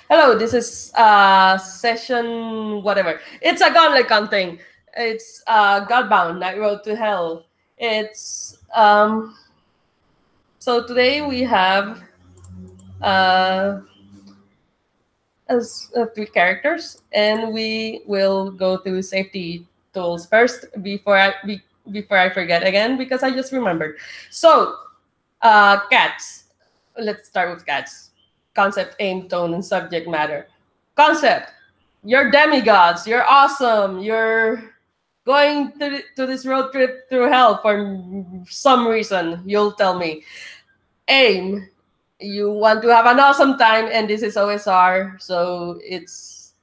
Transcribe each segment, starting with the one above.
Hello, this is session whatever. It's a Gauntlet thing. It's Godbound, Night Road to Hell. It's so today we have uh three characters, and we will go through safety tools first before I forget again, because I just remembered. So cats. Let's start with cats. Concept, aim, tone, and subject matter. Concept. You're demigods. You're awesome. You're going to this road trip through hell for some reason. You'll tell me. Aim. You want to have an awesome time, and this is OSR, so it's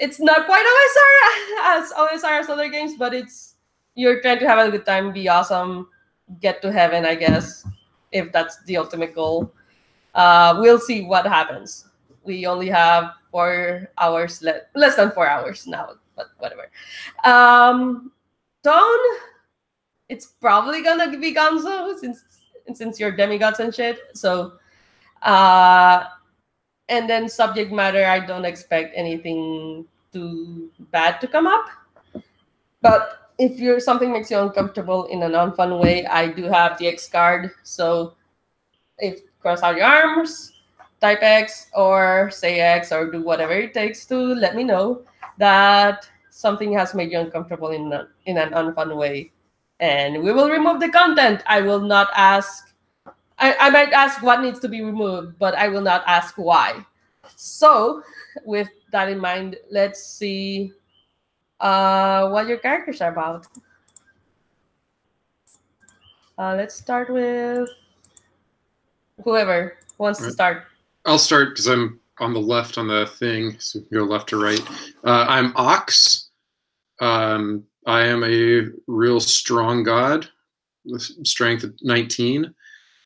not quite OSR as other games, but it's you're trying to have a good time, be awesome, get to heaven, I guess, if that's the ultimate goal. We'll see what happens. We only have 4 hours less than 4 hours now, but whatever. Tone, it's probably gonna be Gonzo since you're demigods and shit. So, and then subject matter, I don't expect anything too bad to come up. But if something makes you uncomfortable in a non-fun way, I do have the X card. So if cross out your arms, type X or say X or do whatever it takes to let me know that something has made you uncomfortable in an unfun way. And we will remove the content. I will not ask. I might ask what needs to be removed, but I will not ask why. So with that in mind, let's see what your characters are about. Let's start with whoever wants to start. I'll start because I'm on the left on the thing, so we can go left to right. I'm Ox. I am a real strong god with strength of 19.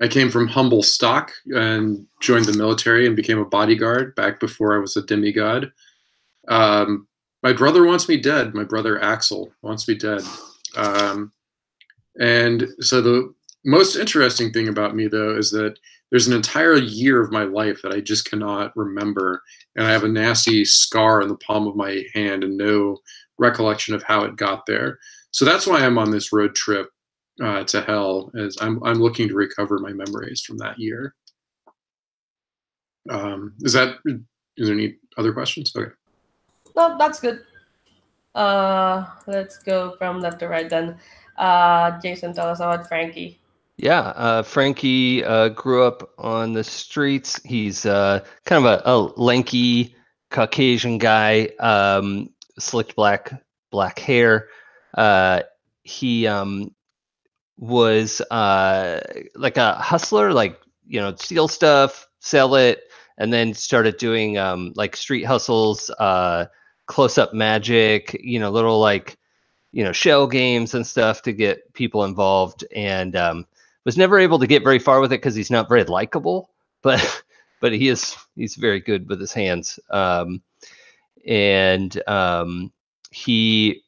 I came from humble stock and joined the military and became a bodyguard back before I was a demigod. My brother wants me dead. My brother Axel wants me dead. And so the most interesting thing about me, though, is that there's an entire year of my life that I just cannot remember. And I have a nasty scar in the palm of my hand and no recollection of how it got there. So that's why I'm on this road trip to hell, as I'm looking to recover my memories from that year. Is there any other questions? Okay. No, that's good. Let's go from left to right then. Jason, tell us about Frankie. Yeah, Frankie grew up on the streets. He's kind of a lanky Caucasian guy, slicked black hair. He was like a hustler, like, steal stuff, sell it, and then started doing like street hustles, close-up magic, little like shell games and stuff to get people involved, and was never able to get very far with it because he's not very likable, but he's very good with his hands. He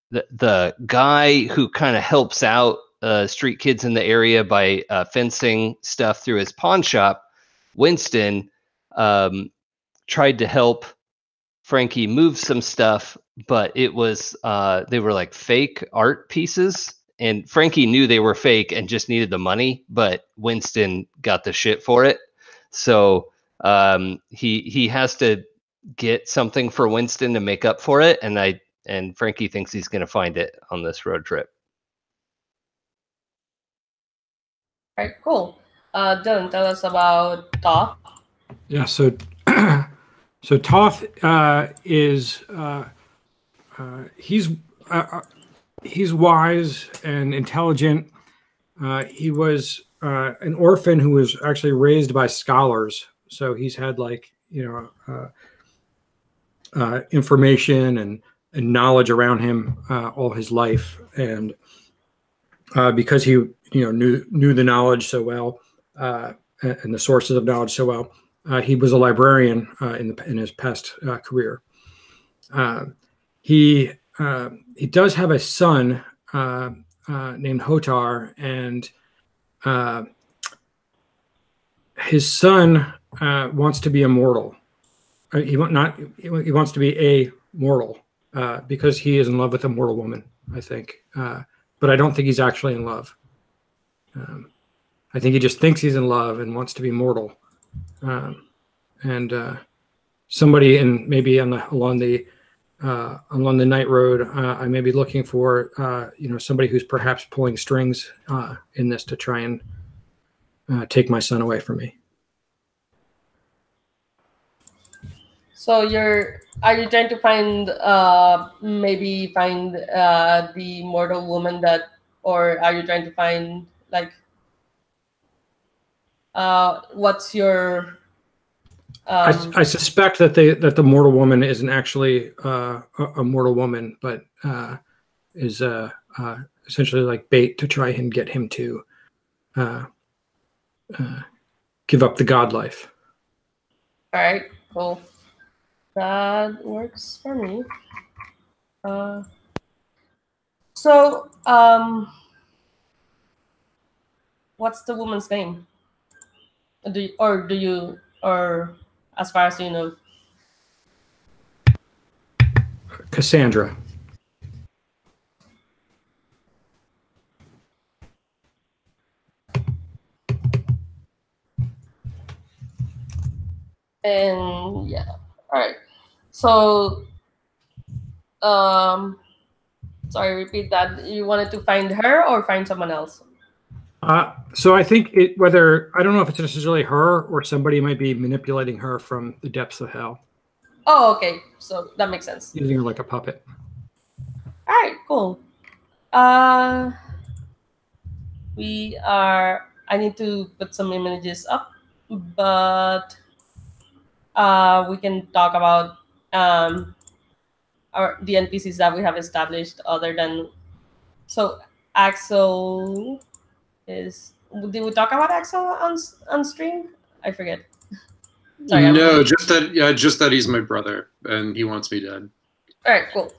the guy who kind of helps out street kids in the area by fencing stuff through his pawn shop, Winston, tried to help Frankie move some stuff, but it was they were like fake art pieces, and Frankie knew they were fake and just needed the money, but Winston got the shit for it. So he has to get something for Winston to make up for it, and Frankie thinks he's going to find it on this road trip. All right, cool. Dylan, tell us about Toth. Yeah, so Toth is he's wise and intelligent. He was an orphan who was actually raised by scholars, so he's had information and knowledge around him all his life, and because he knew the knowledge so well and the sources of knowledge so well, he was a librarian in his past career. He does have a son named Hotar, and his son wants to be immortal. he wants to be a mortal because he is in love with a mortal woman, I think. But I don't think he's actually in love. I think he just thinks he's in love and wants to be mortal. And somebody maybe along the night road, I may be looking for somebody who's perhaps pulling strings in this to try and take my son away from me. So are you trying to find maybe find the mortal woman or are you trying to find like what's your I suspect that the mortal woman isn't actually a mortal woman, but is essentially like bait to try and get him to give up the god life. All right, cool. That works for me. So, what's the woman's name? Or as far as you know? Cassandra. And yeah, all right. So, sorry, repeat that. You wanted to find her or find someone else? So I think I don't know if it's necessarily her or somebody might be manipulating her from the depths of hell. Oh, okay. So that makes sense. Using her like a puppet. All right, cool. I need to put some images up, but we can talk about the NPCs that we have established other than. So Axel is. Did we talk about Axel on stream? I forget. Sorry. No, just that he's my brother and he wants me dead. All right, cool.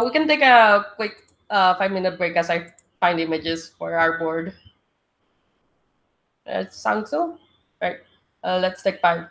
We can take a quick 5-minute break as I find images for our board. Sounds so. All right. Let's take 5.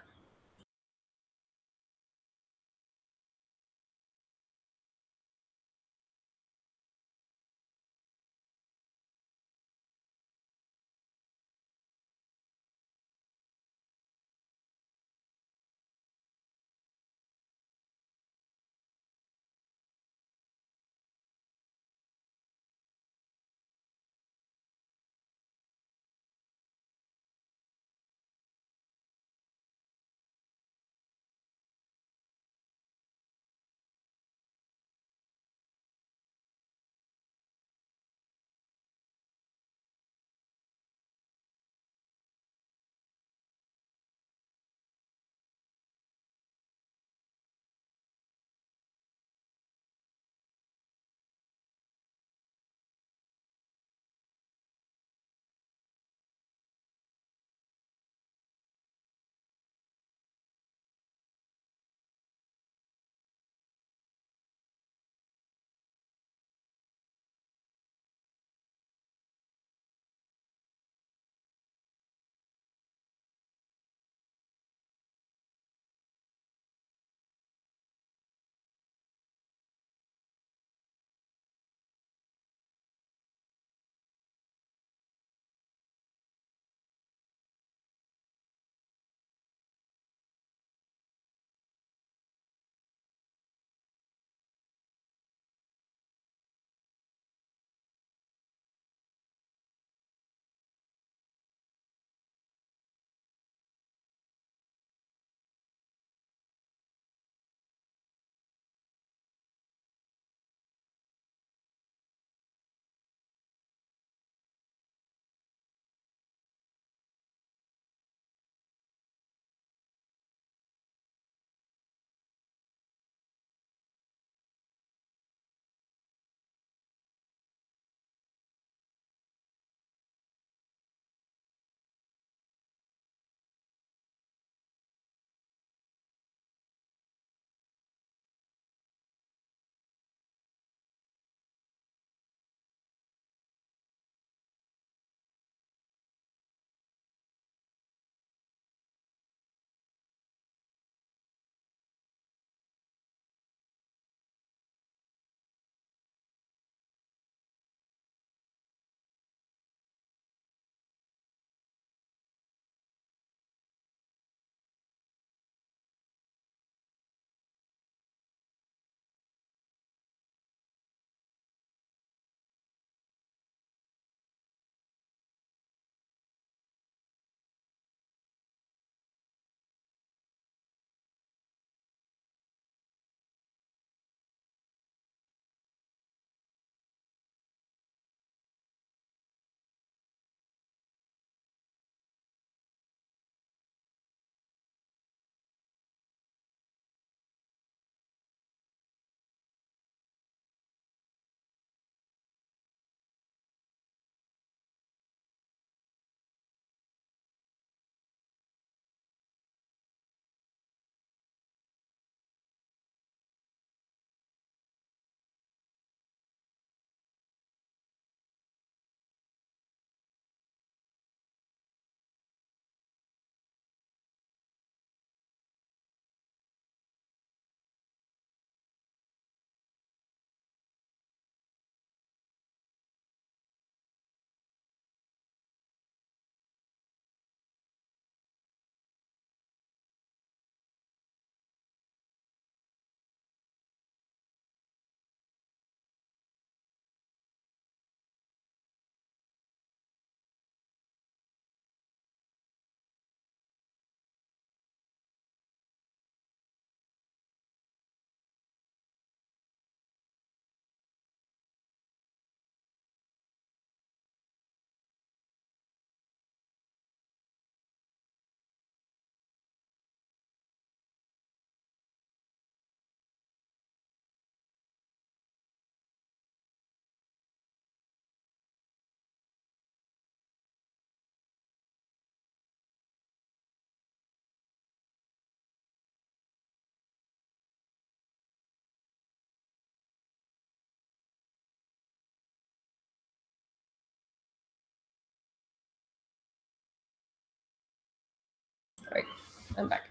I'm back.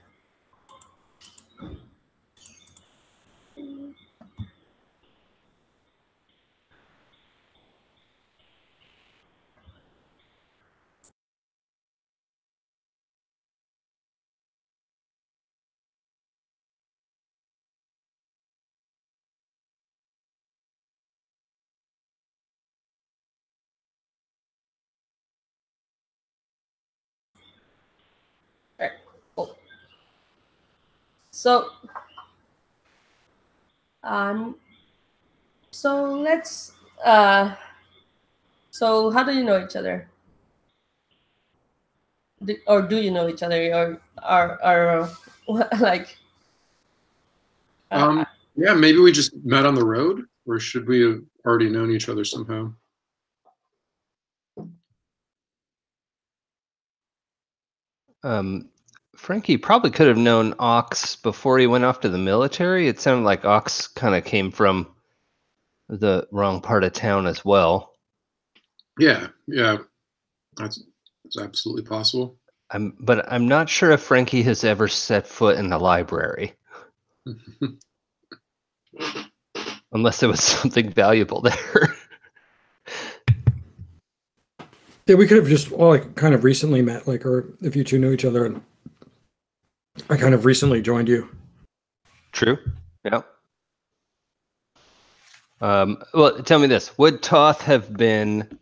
Alright, cool. So, so let's, so how do you know each other? Or do you know each other, or like? Yeah, maybe we just met on the road, or should we have already known each other somehow? Frankie probably could have known Ox before he went off to the military. It sounded like Ox kind of came from the wrong part of town as well. Yeah, that's absolutely possible. But I'm not sure if Frankie has ever set foot in the library. Unless there was something valuable there. Yeah, we could have just kind of recently met, or if you two know each other, and I kind of recently joined you. True. Yeah. Well, tell me this: would Toth have been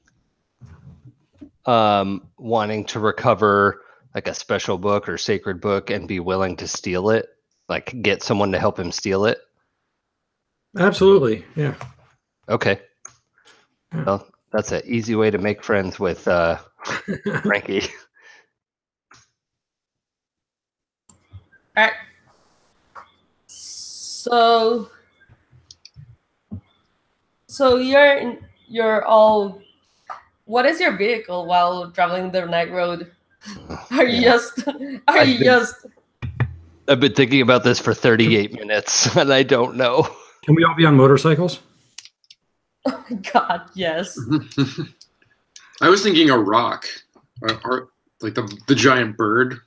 wanting to recover like a special book or sacred book and be willing to steal it, like get someone to help him steal it? Absolutely. Yeah. Okay. Yeah. Well, that's an easy way to make friends with Frankie. All right. So you're all. What is your vehicle while traveling the night road? I've been thinking about this for 38 minutes, and I don't know. Can we all be on motorcycles? Oh my God, yes. I was thinking a rock, or like the giant bird.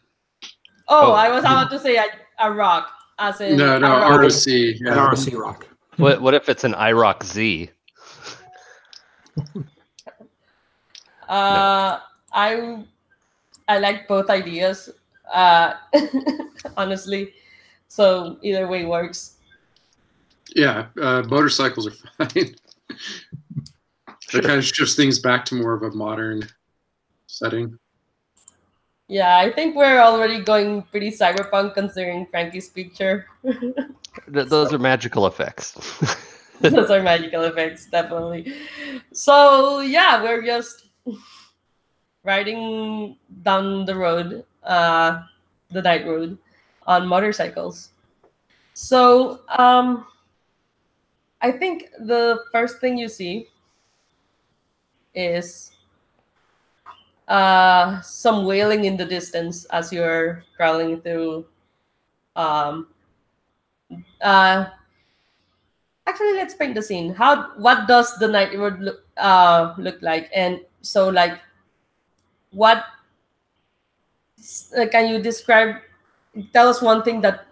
Oh, I was about to say a rock, as in no, ROC. An ROC rock. What if it's an IROC Z? I like both ideas, honestly. So either way works. Yeah, motorcycles are fine. That kind of shifts things back to more of a modern setting. Yeah, I think we're already going pretty cyberpunk considering Frankie's picture. Those are magical effects. Those are magical effects, definitely. So yeah, we're just riding down the road, the night road, on motorcycles. So I think the first thing you see is some wailing in the distance as you're crawling through. Actually, let's paint the scene. What does the night road look like? And so, like, what can you describe? Tell us one thing that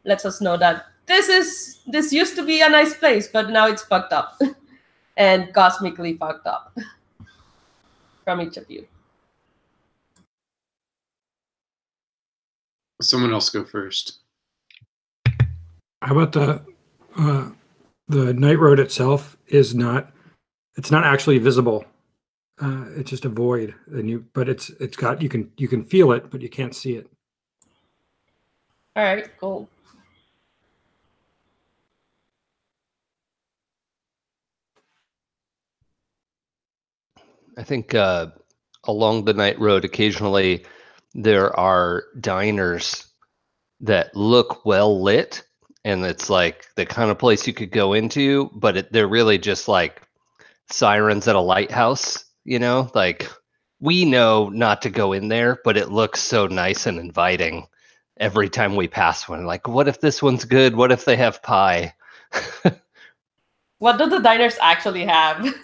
lets us know that this used to be a nice place, but now it's fucked up and cosmically fucked up. From each of you. Someone else go first. How about the night road itself it's not actually visible. It's just a void, but it's got you can feel it, but you can't see it. All right, cool. I think along the night road, occasionally there are diners that look well lit, and it's like the kind of place you could go into, but they're really just like sirens at a lighthouse, you know? Like, we know not to go in there, but it looks so nice and inviting every time we pass one. Like, what if this one's good? What if they have pie? What do the diners actually have?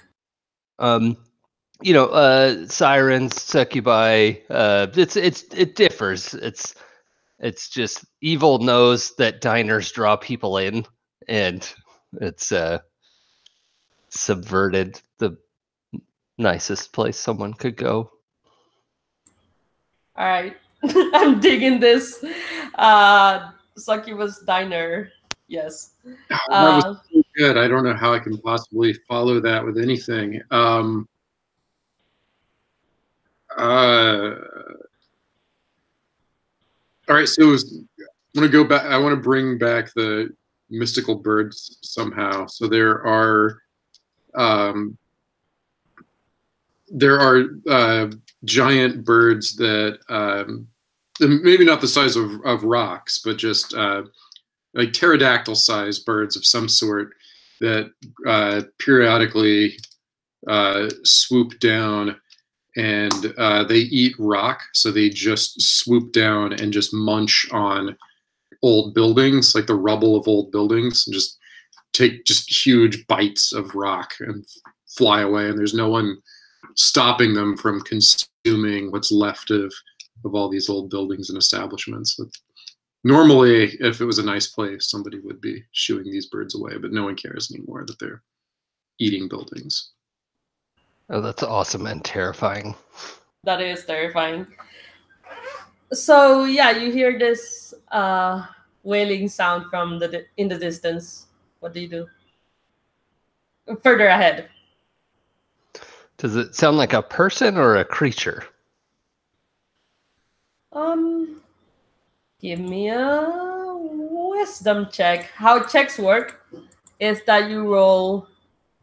Sirens, succubi. It differs. It's It's just evil knows that diners draw people in, and it's subverted the nicest place someone could go. All right. I'm digging this. Succubus Diner. Yes. That was so good. I don't know how I can possibly follow that with anything. All right, so I want to go back. I want to bring back the mystical birds somehow. So there are giant birds that maybe not the size of rocks, but just like pterodactyl-sized birds of some sort that periodically swoop down, and they eat rock. So they just swoop down and just munch on old buildings, like the rubble of old buildings, and just take just huge bites of rock and fly away. And there's no one stopping them from consuming what's left of all these old buildings and establishments. Normally, if it was a nice place, somebody would be shooing these birds away, but no one cares anymore that they're eating buildings. Oh, that's awesome and terrifying. That is terrifying. So yeah, you hear this wailing sound from in the distance. What do you do? Further ahead. Does it sound like a person or a creature? Give me a wisdom check. How checks work is that you roll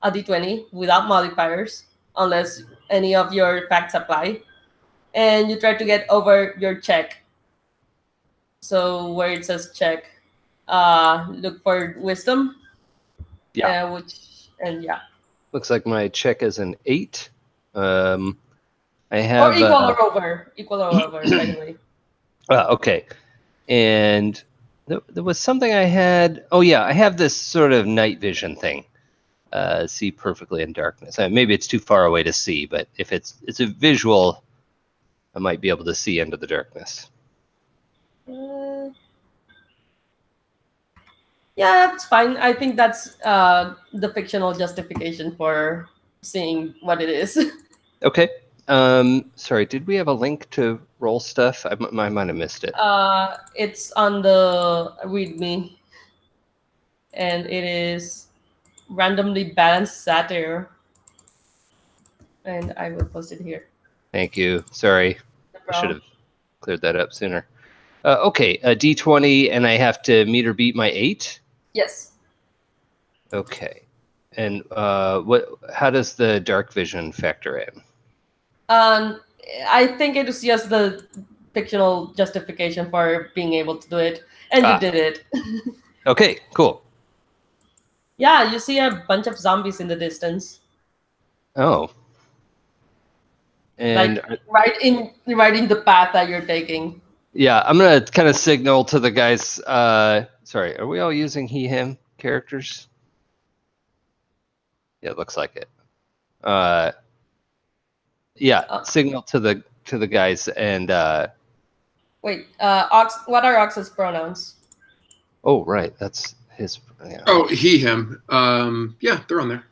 a d20 without modifiers, unless any of your facts apply, and you try to get over your check. So where it says check, look for wisdom. Yeah. Yeah. Looks like my check is an 8. I have or equal or over, by the way. Okay. And there was something I had. Oh yeah, I have this sort of night vision thing. See perfectly in darkness. Maybe it's too far away to see, but if it's a visual, I might be able to see into the darkness. Yeah, that's fine. I think that's the fictional justification for seeing what it is. Okay. Sorry, did we have a link to roll stuff? I might have missed it. It's on the README, and it is randomly balanced satire. And I will post it here. Thank you. Sorry, No I should problem. have cleared that up sooner. Okay, a d20, and I have to meet or beat my 8? Yes. Okay. And how does the dark vision factor in? I think it was just the fictional justification for being able to do it, and you did it. Okay, cool. Yeah, you see a bunch of zombies in the distance. Oh. And like right in the path that you're taking. Yeah, I'm gonna kind of signal to the guys. Sorry, are we all using he/him characters? Yeah, it looks like it. Yeah, signal to the guys and. Wait, Ox. What are Ox's pronouns? Oh, right, that's his. Yeah. Oh, he/him. Yeah, they're on there.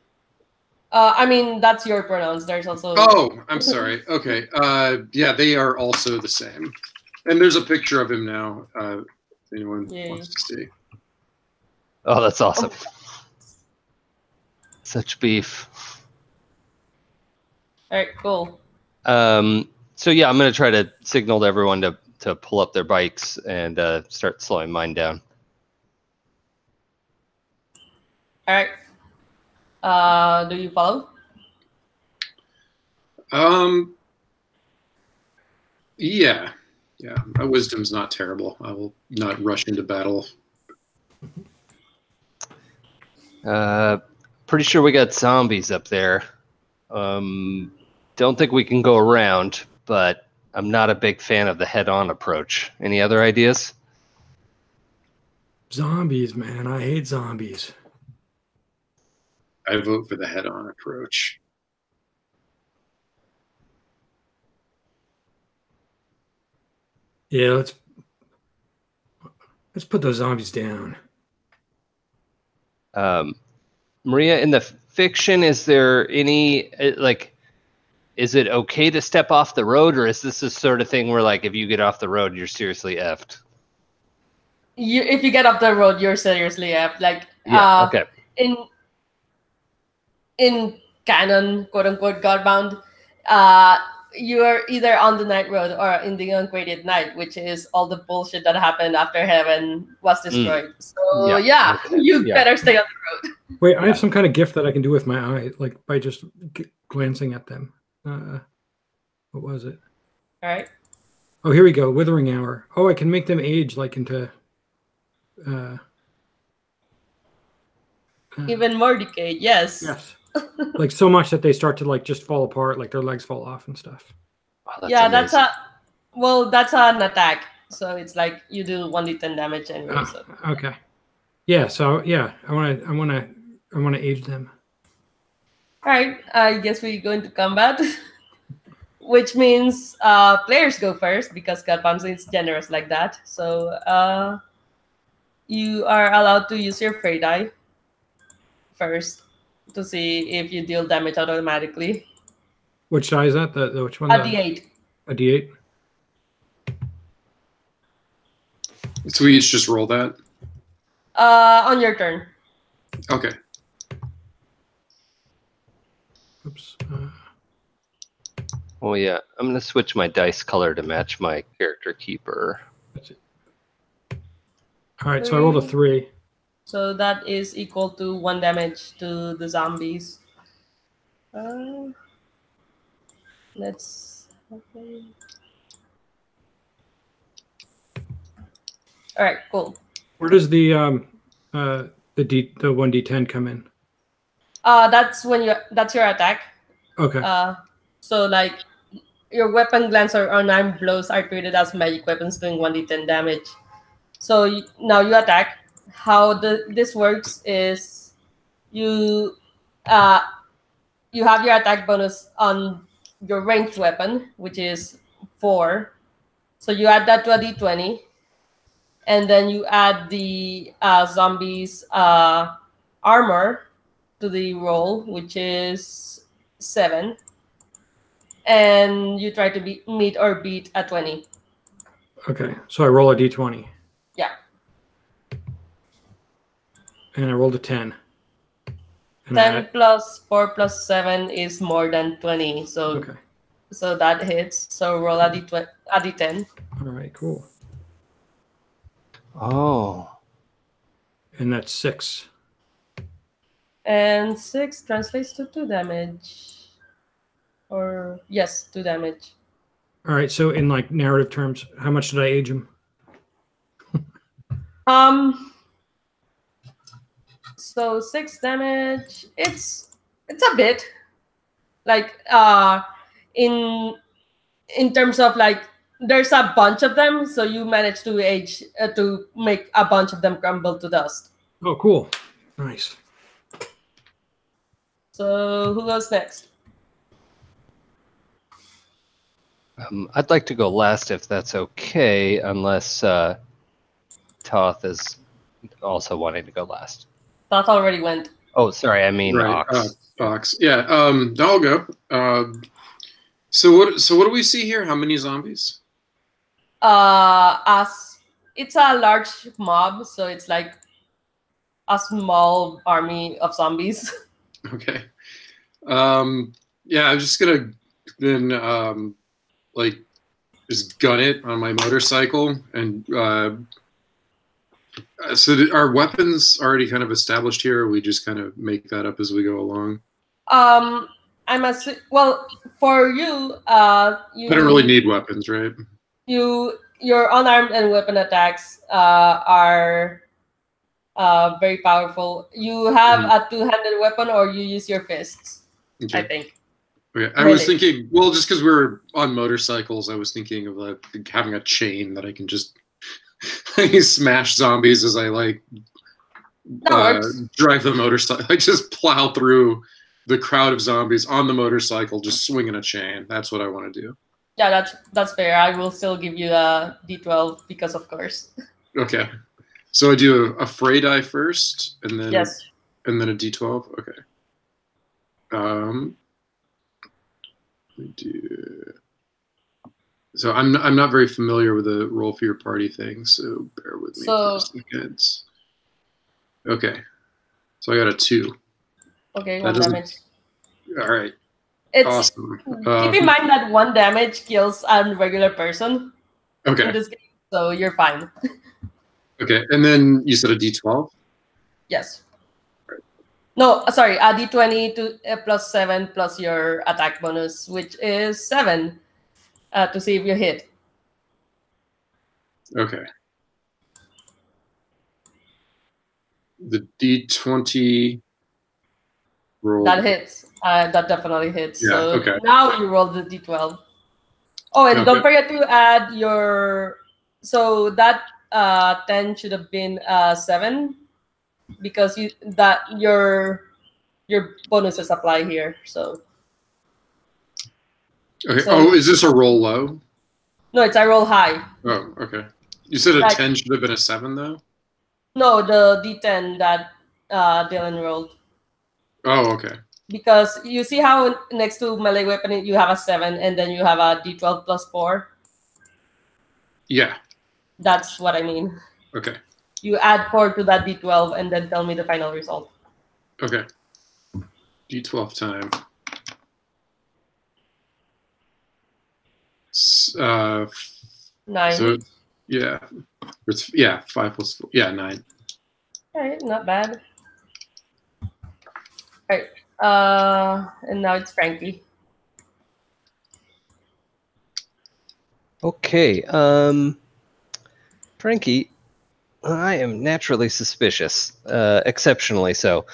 I mean, that's your pronouns. There's also. Oh, I'm sorry. Okay. Yeah, they are also the same. And there's a picture of him now. If anyone wants to see. Oh, that's awesome. Such beef. All right, cool. So yeah, I'm gonna try to signal to everyone to pull up their bikes and start slowing mine down. All right. Do you follow? Yeah. Yeah. My wisdom's not terrible. I will not rush into battle. Pretty sure we got zombies up there. Don't think we can go around, but I'm not a big fan of the head-on approach. Any other ideas? Zombies, man. I hate zombies. I vote for the head-on approach. Yeah, Let's put those zombies down. Maria, in the fiction, is there any like, is it okay to step off the road, or is this the sort of thing where like if you get off the road, you're seriously effed? If you get off the road, you're seriously effed. Like Okay. In canon, quote unquote, Godbound, you are either on the night road or in the uncreated night, which is all the bullshit that happened after heaven was destroyed. So you better stay on the road. Wait, I have some kind of gift that I can do with my eye, like by just glancing at them. What was it? All right. Oh, here we go. Withering Hour. Oh, I can make them age like into even more decayed. Yes. Yes. Like so much that they start to like just fall apart, like their legs fall off and stuff. Wow, that's an attack. So it's like you do 1d10 damage anyway. So. Okay. Yeah. So yeah, I want to age them. All right. I guess we go into combat, which means players go first because Godbound is generous like that. So you are allowed to use your Fey die first to see if you deal damage automatically. Which die is that? The which one? A D8. A D8. So we each just roll that? On your turn. Okay. Oops. Oh yeah, I'm gonna switch my dice color to match my character keeper. That's it. All right, so I rolled a 3. So that is equal to 1 damage to the zombies. Let's. Okay. All right, cool. Where does the 1d10 come in? That's your attack. Okay. So like your weapon glance or unarmed blows are treated as magic weapons doing 1d10 damage. So now you attack. How this works is you have your attack bonus on your ranged weapon, which is 4. So you add that to a d20, and then you add the zombies armor to the roll, which is 7, and you try to meet or beat a 20. Okay, so I roll a d20. Yeah. And I rolled a 10. And 10 plus 4 plus 7 is more than 20. So okay. So that hits. So roll a d10. All right, cool. Oh. And that's 6. And 6 translates to 2 damage. Or yes, 2 damage. All right, so in like narrative terms, how much did I age him? So 6 damage. It's a bit. Like in terms of like there's a bunch of them, so you manage to age to make a bunch of them crumble to dust. Oh, cool. Nice. So who goes next? I'd like to go last if that's okay, unless Toth is also wanting to go last. Toth already went. Oh, sorry, I mean Right. Ox. Ox. Yeah. I'll go. So what do we see here? How many zombies? As it's a large mob, so it's like a small army of zombies. Okay. Yeah, I'm just gonna then like just gun it on my motorcycle and so are weapons already kind of established here, or we just kind of make that up as we go along? Well, for you, you I don't really need weapons, right? Your unarmed and weapon attacks are very powerful. You have a 2-handed weapon, or you use your fists. Okay. I think. Okay. I was thinking, well, just because we're on motorcycles, I was thinking of like having a chain that I can just smash zombies as I like drive the motorcycle. I just plow through the crowd of zombies on the motorcycle, just swinging a chain. That's what I want to do. Yeah, that's fair. I will still give you a D12 because, of course. Okay. So I do a fray die first, and then Yes. and then a d12. Okay. We do. So I'm not very familiar with the roll for your party thing, so bear with me for a second. Okay. So I got a 2. Okay, That 1 doesn't- damage. All right. It's Awesome. keep in mind that 1 damage kills a regular person in Okay. this game, so you're fine. Okay. And then you said a d12? Yes. No, sorry, a d20 to plus 7 plus your attack bonus, which is 7 to see if you hit. Okay. The d20 roll. That hits. That definitely hits. Yeah, So okay. now you roll the d12. Oh, and don't forget to add your. So that 10 should have been 7 because your bonuses apply here. So. Okay. So- Is this a roll low? No, it's I roll high. Oh, okay. You said a Like- 10 should have been a 7, though? No, the d10 that Dylan rolled. Oh, okay. Because you see how next to melee weapon you have a 7 and then you have a d12 plus 4? Yeah. That's what I mean. Okay. You add 4 to that d12 and then tell me the final result. Okay. d12 time. 9. So, yeah. 5 plus 4. Yeah, 9. Alright, not bad. Alright. And now it's Frankie. Okay. Frankie, I am naturally suspicious, exceptionally so.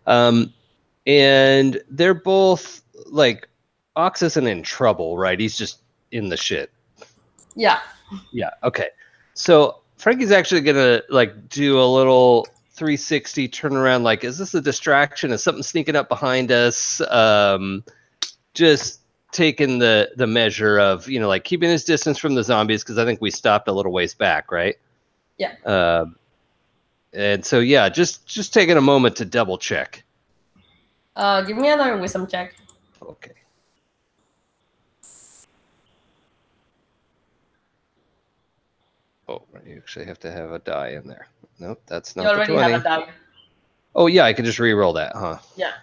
And they're both like, Ox isn't in trouble, right? He's just in the shit. Yeah. Yeah. Okay. So Frankie's actually gonna like do a little 360 turn around. Like, is this a distraction? Is something sneaking up behind us? Just taking the measure of, you know, like keeping his distance from the zombies, because I think we stopped a little ways back, right? Yeah. And so yeah, just taking a moment to double check. Give me another wisdom check. Okay. Oh, you actually have to have a die in there. Nope, that's You not the already 20. have a die. Oh yeah, I can just re-roll that, huh? Yeah.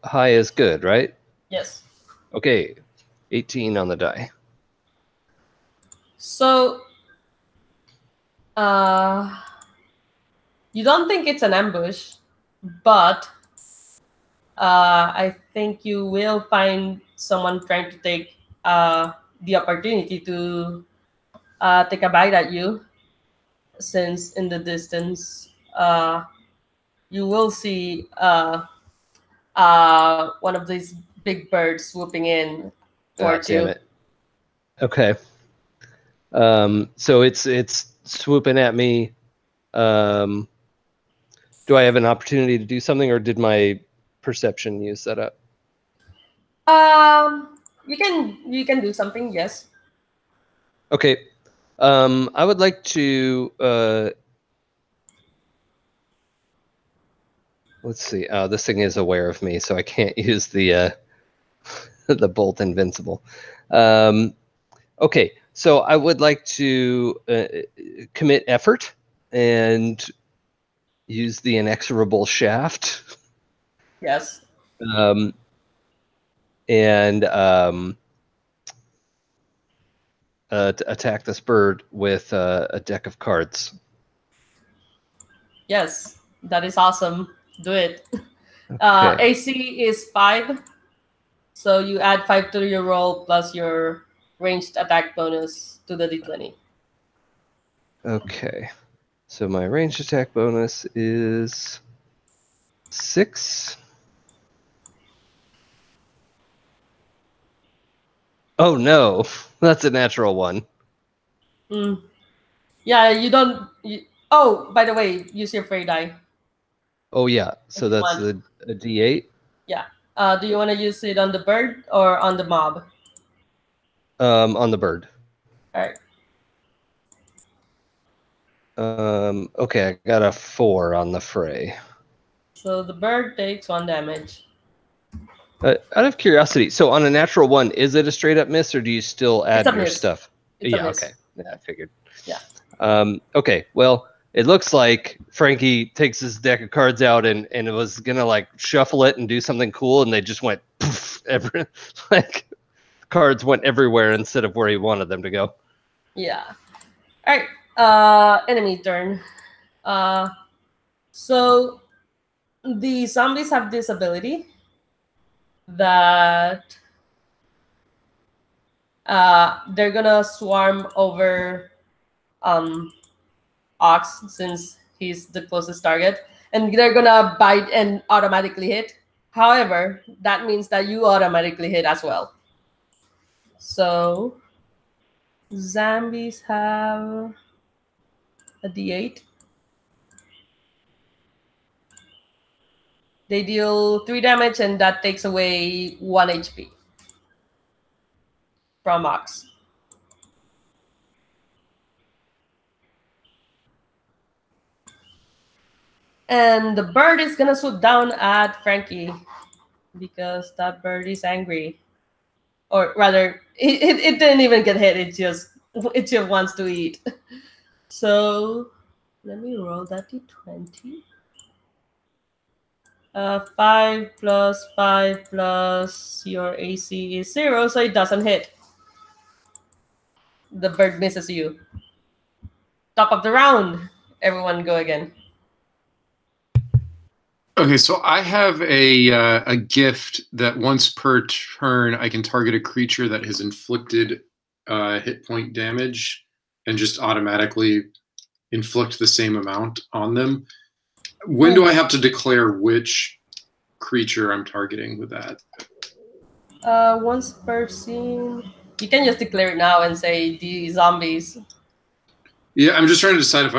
High is good, right? Yes. Okay, 18 on the die. So, you don't think it's an ambush, but I think you will find someone trying to take the opportunity to take a bite at you, since in the distance you will see one of these big birds swooping in towards Damn you. it. Okay. So it's swooping at me. Do I have an opportunity to do something, or did my perception use that up? You can do something, yes. Okay. I would like to let's see. Oh, this thing is aware of me, so I can't use the the bolt invincible. Okay, so I would like to commit effort and use the inexorable shaft. Yes. And to attack this bird with a deck of cards. Yes, that is awesome. Do it. Okay. AC is 5, so you add 5 to your roll plus your ranged attack bonus to the d20. Okay. So my ranged attack bonus is 6. Oh no, that's a natural 1. Yeah, you don't. Oh, by the way, use your fray die. Oh yeah, so If you that's want. a D8. Yeah. Do you want to use it on the bird or on the mob? On the bird. All right. Okay, I got a 4 on the fray. So the bird takes 1 damage. Out of curiosity, so on a natural 1, is it a straight up miss, or do you still add a your miss. stuff? It's a Yeah, miss. okay. Yeah, I figured. Yeah. Okay, well, it looks like Frankie takes his deck of cards out and it was gonna like shuffle it and do something cool, and they just went poof, like cards went everywhere instead of where he wanted them to go. Yeah. All right. Enemy turn. So the zombies have this ability that they're gonna swarm over Ox since he's the closest target, and they're gonna bite and automatically hit. However, that means that you automatically hit as well. So zombies have a D8. They deal 3 damage, and that takes away 1 HP from Ox. And the bird is gonna swoop down at Frankie because that bird is angry. Or rather, it didn't even get hit. It just wants to eat. So let me roll that d20. 5 plus 5 plus your AC is 0, so it doesn't hit. The bird misses you. Top of the round. Everyone go again. Okay, so I have a gift that once per turn I can target a creature that has inflicted hit point damage and just automatically inflict the same amount on them. When do I have to declare which creature I'm targeting with that? Once per scene. You can just declare it now and say the zombies. Yeah, I'm just trying to decide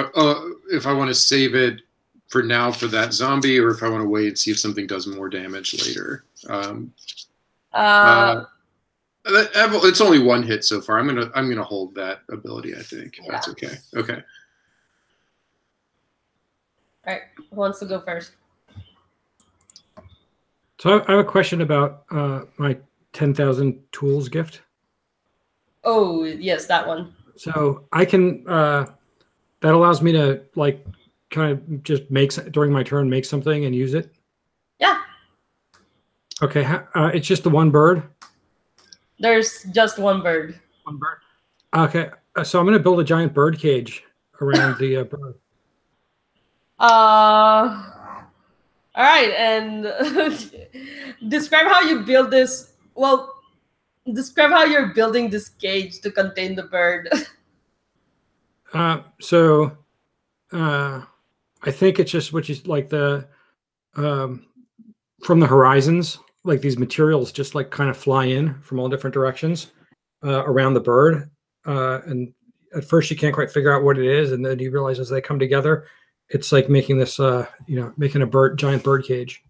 if I want to save it for now for that zombie, or if I want to wait and see if something does more damage later. It's only 1 hit so far. I'm gonna hold that ability. I think if that's okay. Okay. All right. Who wants to go first? So I have a question about my 10,000 tools gift. Oh yes, that one. So I can that allows me to like kind of just during my turn make something and use it. Yeah. Okay, it's just the one bird. There's just one bird. One bird. Okay, so I'm going to build a giant bird cage around the bird. All right, and describe how you build this. Well, describe how you're building this cage to contain the bird. I think it's just which is like the from the horizons, like these materials just like kind of fly in from all different directions around the bird, and at first you can't quite figure out what it is, and then you realize as they come together, it's like making this making a giant bird cage.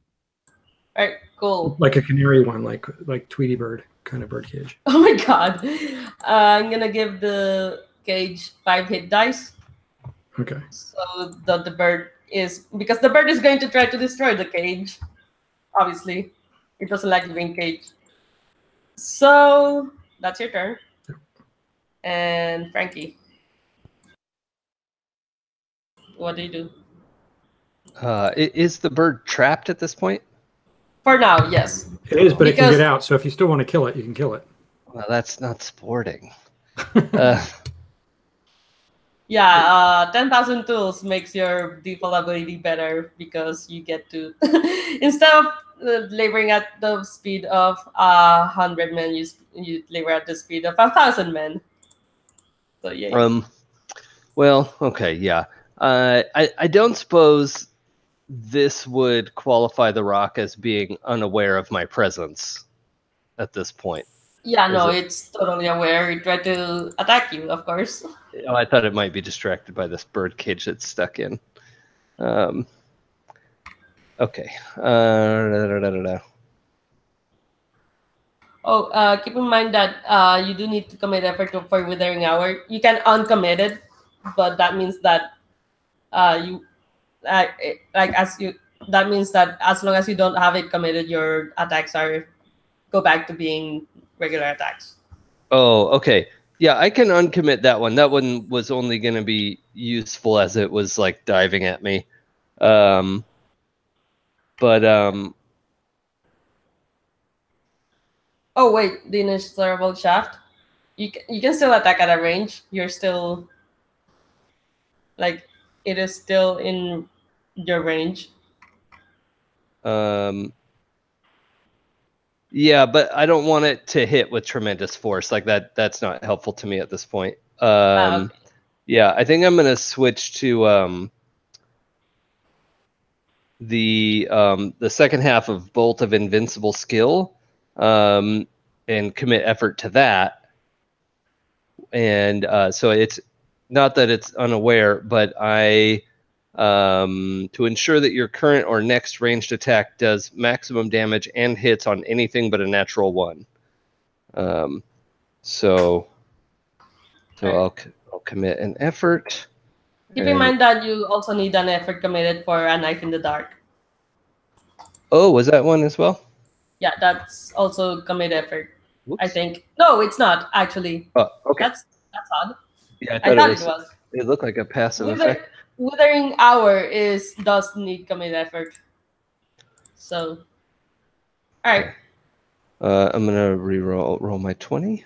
All right, cool. Like a canary one, like Tweety bird kind of bird cage. Oh my god. I'm gonna give the cage 5 hit dice. Okay. So the bird is, because the bird is going to try to destroy the cage. Obviously, it doesn't like being caged. So that's your turn. Yep. And Frankie, what do you do? Is the bird trapped at this point? For now, yes. It is, but it can get out. So if you still want to kill it, you can kill it. Well, that's not sporting. 10,000 tools makes your default ability better because you get to, instead of laboring at the speed of 100 men, you labor at the speed of 1,000 men. So yeah. Well, okay, yeah. I don't suppose this would qualify the rock as being unaware of my presence at this point. Yeah, no, it's totally aware. It tried to attack you, of course. Oh, I thought it might be distracted by this bird cage it's stuck in. Okay. Oh, keep in mind that you do need to commit effort for withering hour. You can uncommit it, but that means that you like as you that means that as long as you don't have it committed, your attacks are go back to being regular attacks. Oh, okay. Yeah, I can uncommit that one. That one was only going to be useful as it was like diving at me. But Oh wait, the inexorable shaft. You can still attack at a range. You're still like it is still in your range. Yeah, but I don't want it to hit with tremendous force. Like that's not helpful to me at this point. Okay. Yeah, I think I'm gonna switch to the second half of Bolt of Invincible Skill, and commit effort to that. And so it's not that it's unaware, but I to ensure that your current or next ranged attack does maximum damage and hits on anything but a natural 1. So I'll commit an effort. Keep in mind that you also need an effort committed for a knife in the dark. Oh, was that one as well? Yeah, that's also commit effort. Whoops. I think. No, it's not actually. Oh, okay. That's odd. Yeah, I thought it was. It looked like a passive effect. Withering hour does need commit effort. So, all right. I'm gonna roll my 20,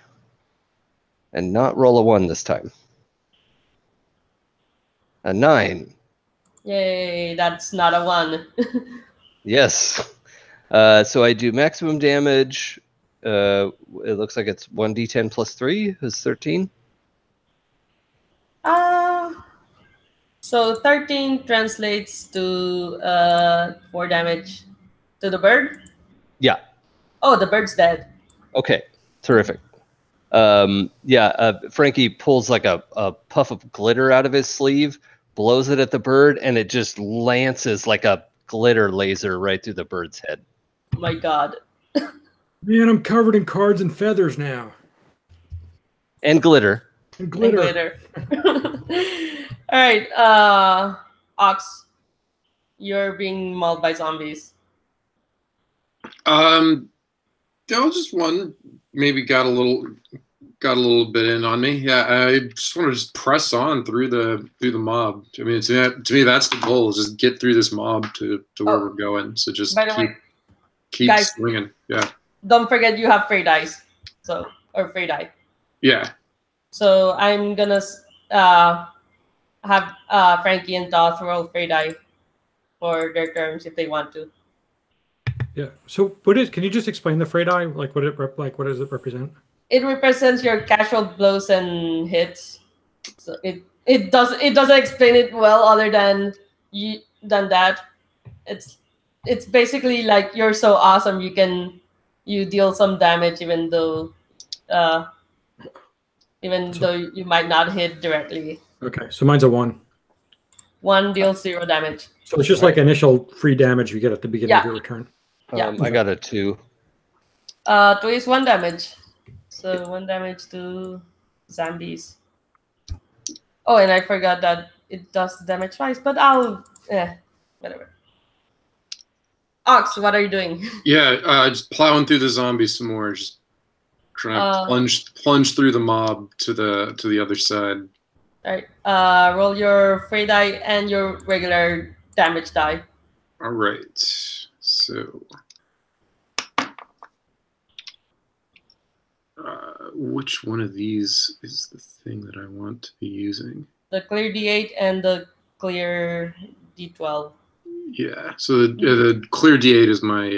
and not roll a 1 this time. A 9. Yay! That's not a 1. Yes. So I do maximum damage. It looks like it's 1d10 plus 3 is 13. So 13 translates to 4 damage to the bird. Yeah. Oh, the bird's dead. Okay. Terrific. Frankie pulls like a puff of glitter out of his sleeve, blows it at the bird, and it just lances like a glitter laser right through the bird's head. Oh my god. Man, I'm covered in cards and feathers now. And glitter. And glitter. All right, Ox, you're being mauled by zombies. Just one maybe got a little bit in on me. Yeah, I just want to just press on through the mob. I mean, to me that's the goal, is just get through this mob to where we're going. So just keep guys, swinging. Yeah. Don't forget you have free dice. Or free die. Yeah. So I'm gonna have Frankie and Toth roll free die for their turns if they want to. Yeah. So can you just explain the frey die? Like what does it represent? It represents your casual blows and hits. So it doesn't explain it well other than that. It's basically like you're so awesome you deal some damage even though you might not hit directly. Okay, so mine's a 1. 1 deals 0 damage. So it's just like initial free damage you get at the beginning of your return. I got a 2. 2 is 1 damage. So 1 damage to zombies. Oh, and I forgot that it does damage twice, but whatever. Ox, what are you doing? Yeah, just plowing through the zombies some more. Just trying to plunge through the mob to the other side. All right. Roll your free die and your regular damage die. All right. So, which one of these is the thing that I want to be using? The clear D8 and the clear D12. Yeah. So the clear D8 is my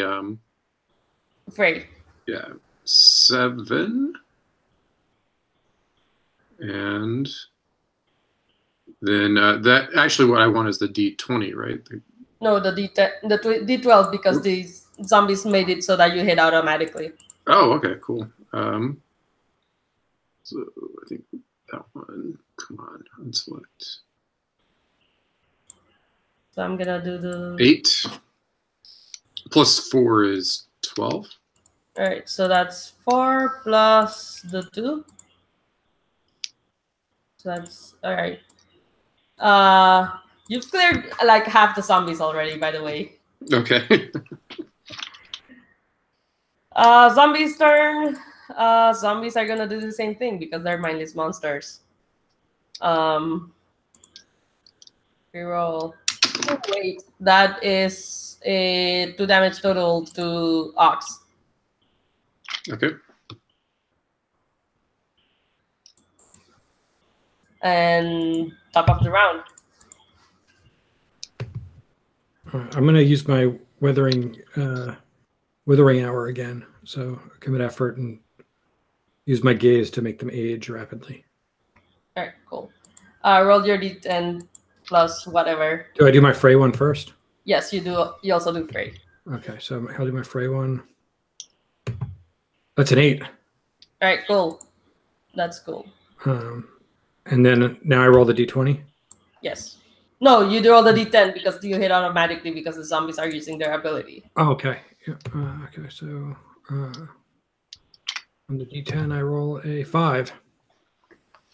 Free. Yeah, 7, and then that actually what I want is the D20, right? No, the D12 because these zombies made it so that you hit automatically. Oh, okay, cool. So I think that one. Come on, unselect. So I'm gonna do the 8 plus 4 is 12. All right, so that's 4 plus the 2. So that's all right. You've cleared like half the zombies already, by the way. Okay. Zombies' turn. Zombies are gonna do the same thing because they're mindless monsters. Reroll. Oh, wait, that is a 2 damage total to Ox. Okay. And top of the round. All right, I'm going to use my withering hour again. So commit effort and use my gaze to make them age rapidly. All right, cool. Roll your d10 plus whatever. Do I do my fray one first? Yes, you do. You also do fray. Okay, so I'll do my fray one. That's an 8. All right, cool. That's cool. And then now I roll the d20. Yes. No, you do roll the d10 because you hit automatically because the zombies are using their ability. Oh, okay. Yeah. Okay, so on the d10 I roll a 5.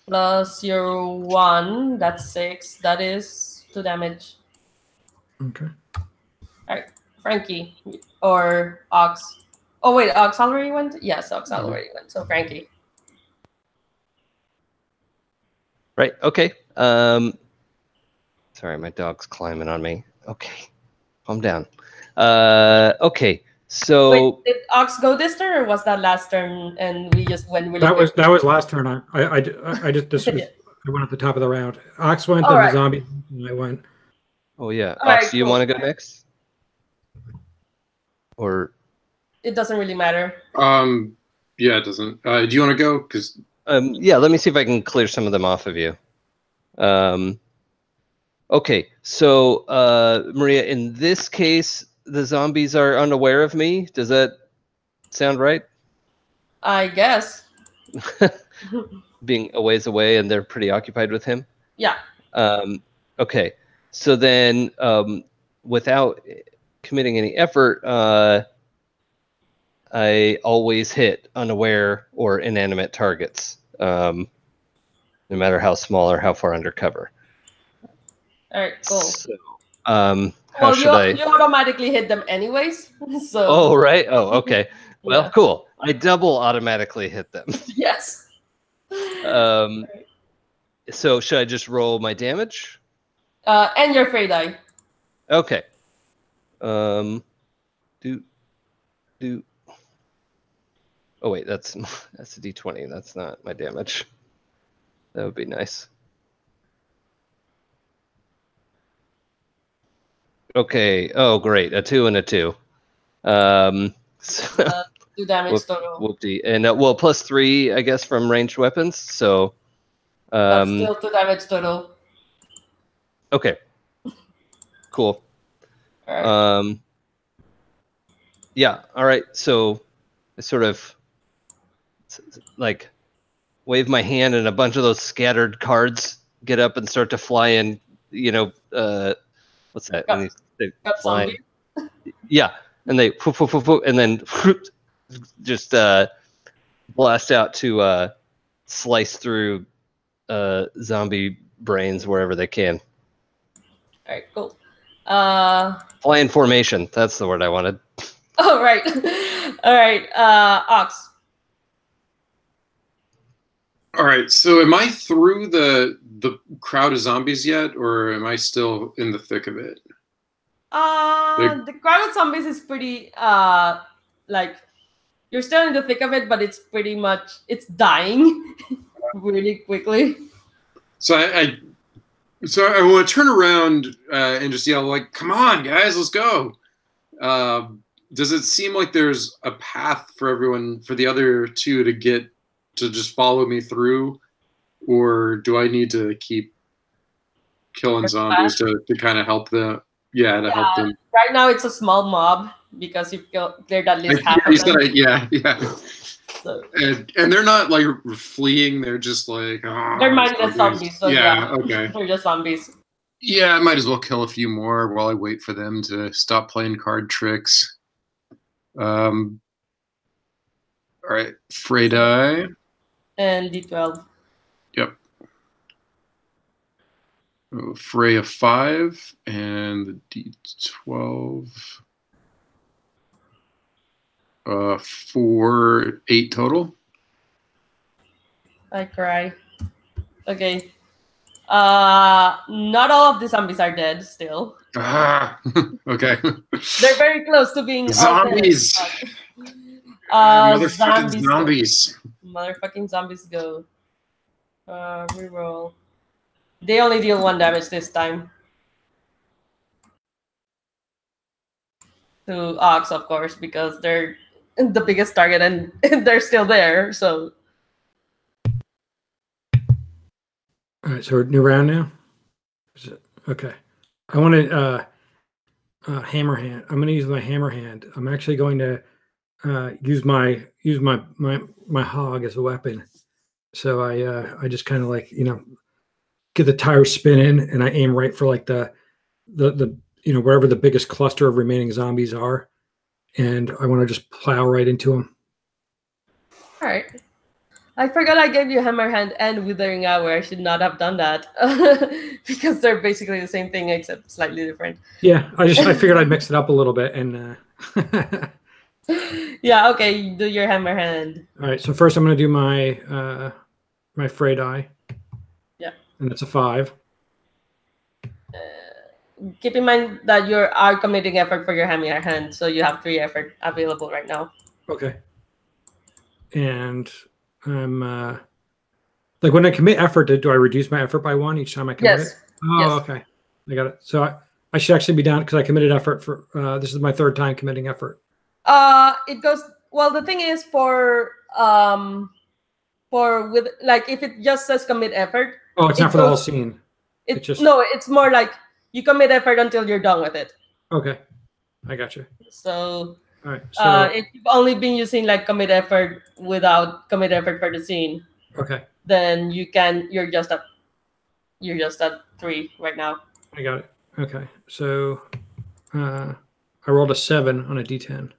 Plus your 1, that's 6. That is 2 damage. Okay. All right, Frankie or Ox. Oh wait, Ox already went. Yes, Ox already went. So Frankie. Right. Okay. Sorry, my dog's climbing on me. Okay, calm down. Okay. So Wait, did Ox go this turn or was that last turn and we just went really quick? That was last turn. I just this was I went at the top of the round. Ox went, then the zombie, and I went. Oh yeah, All Ox, right, do you cool. want to go next? Or It doesn't really matter. Yeah, it doesn't. Do you want to go? Because yeah, let me see if I can clear some of them off of you. Okay, so Maria, in this case, the zombies are unaware of me. Does that sound right? I guess. Being a ways away and they're pretty occupied with him? Yeah. Okay, so then without committing any effort, I always hit unaware or inanimate targets, no matter how small or how far under cover. All right, cool. So, how should I? You automatically hit them anyways. So. Oh, right. Oh, okay. Well, Yeah. cool. I double automatically hit them. Yes. So should I just roll my damage? And your fray die. Okay. Oh wait, that's a d20. That's not my damage. That would be nice. Okay. Oh, great. A 2 and a 2. So, 2 damage total. Whoopty. And well, plus 3, I guess, from ranged weapons. So. That's still 2 damage total. Okay. Cool. All right. Yeah. All right. So I sort of like wave my hand, and a bunch of those scattered cards get up and start to fly in. You know, what's that? When they fly? Yeah, and they and then just blast out to slice through zombie brains wherever they can. All right, cool. Fly in formation. That's the word I wanted. Oh, right. All right, Ox. all right. So, am I through the crowd of zombies yet, or am I still in the thick of it? The crowd of zombies is pretty like you're still in the thick of it, but it's pretty much it's dying really quickly. So I want to turn around and just yell like, "Come on, guys, let's go!" Does it seem like there's a path for everyone, for the other two to get to just follow me through, or do I need to keep killing zombies to kind of help them? Yeah, to help them. Right now, it's a small mob because you've cleared at least half of them. Yeah. So. And they're not like fleeing; they're just like they're mindless zombies. So yeah, okay. They're just zombies. Yeah, I might as well kill a few more while I wait for them to stop playing card tricks. All right, Frey die. And D12. Yep. Oh, Frey of 5 and the D12. 4, 8 total. I cry. Okay. Not all of the zombies are dead still. Ah, okay. They're very close to being Zombies. all dead. Motherfucking zombies. Motherfucking zombies go. Reroll. They only deal 1 damage this time. To Ox, of course, because they're the biggest target and they're still there. So. All right, so we're new round now. Okay, I want to hammer hand. I'm going to use my hammer hand. I'm actually going to use my hog as a weapon. So I just kind of like get the tire spinning and I aim right for like the wherever the biggest cluster of remaining zombies are, and I want to just plow right into them. All right. I forgot I gave you Hammerhand and Withering Hour. I should not have done that because they're basically the same thing except slightly different. Yeah, I figured I'd mix it up a little bit and. Yeah. Okay. Do your Hammerhand. All right. So first, I'm going to do my my Frey die. Yeah. And that's a 5. Keep in mind that you are committing effort for your Hammerhand, so you have 3 effort available right now. Okay. And I'm like when I commit effort, do I reduce my effort by 1 each time I commit it? Oh, yes. Okay. I got it. So I should actually be down because I committed effort for this is my 3rd time committing effort. It goes well. The thing is for with like if it just says commit effort. Oh, it's not for the whole scene. It's just no. It's more like you commit effort until you're done with it. Okay, I got you. So. All right. So if you've only been using like commit effort without commit effort for the scene, okay, then you're just at 3 right now. I got it. Okay, so I rolled a 7 on a D10.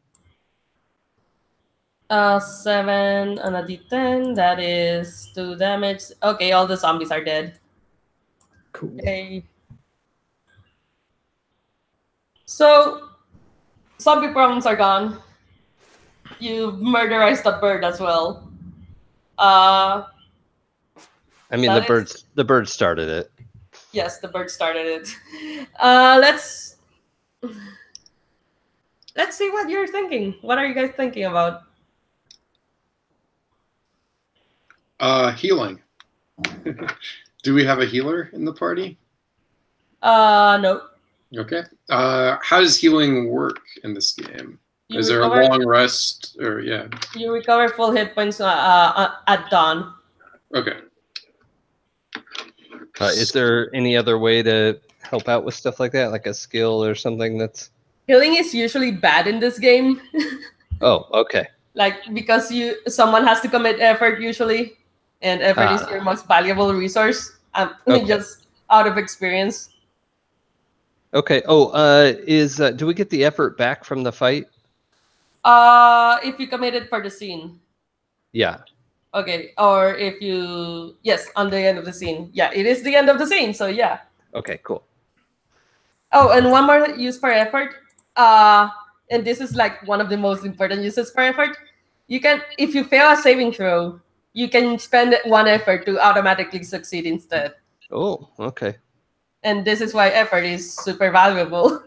7 on a D10. That is 2 damage. Okay, all the zombies are dead. Cool. Okay. So. Zombie problems are gone. You murderized a bird as well. I mean, the bird started it. Yes, the bird started it. Let's see what you're thinking. What are you guys thinking about? Healing. Do we have a healer in the party? No. Okay. How does healing work in this game? Is there a long rest or yeah? You recover full hit points at dawn. Okay. Is there any other way to help out with stuff like that, like a skill or something that's... Healing is usually bad in this game. Oh, okay. Like because someone has to commit effort usually, and effort is your most valuable resource. Okay. Just out of experience. Okay. Oh, do we get the effort back from the fight? If you committed for the scene. Yeah. Okay. Or if you on the end of the scene. Yeah, it is the end of the scene, so yeah. Okay, cool. Oh, and one more use for effort. And this is like one of the most important uses for effort. You can, if you fail a saving throw, you can spend 1 effort to automatically succeed instead. Oh, okay. And this is why effort is super valuable.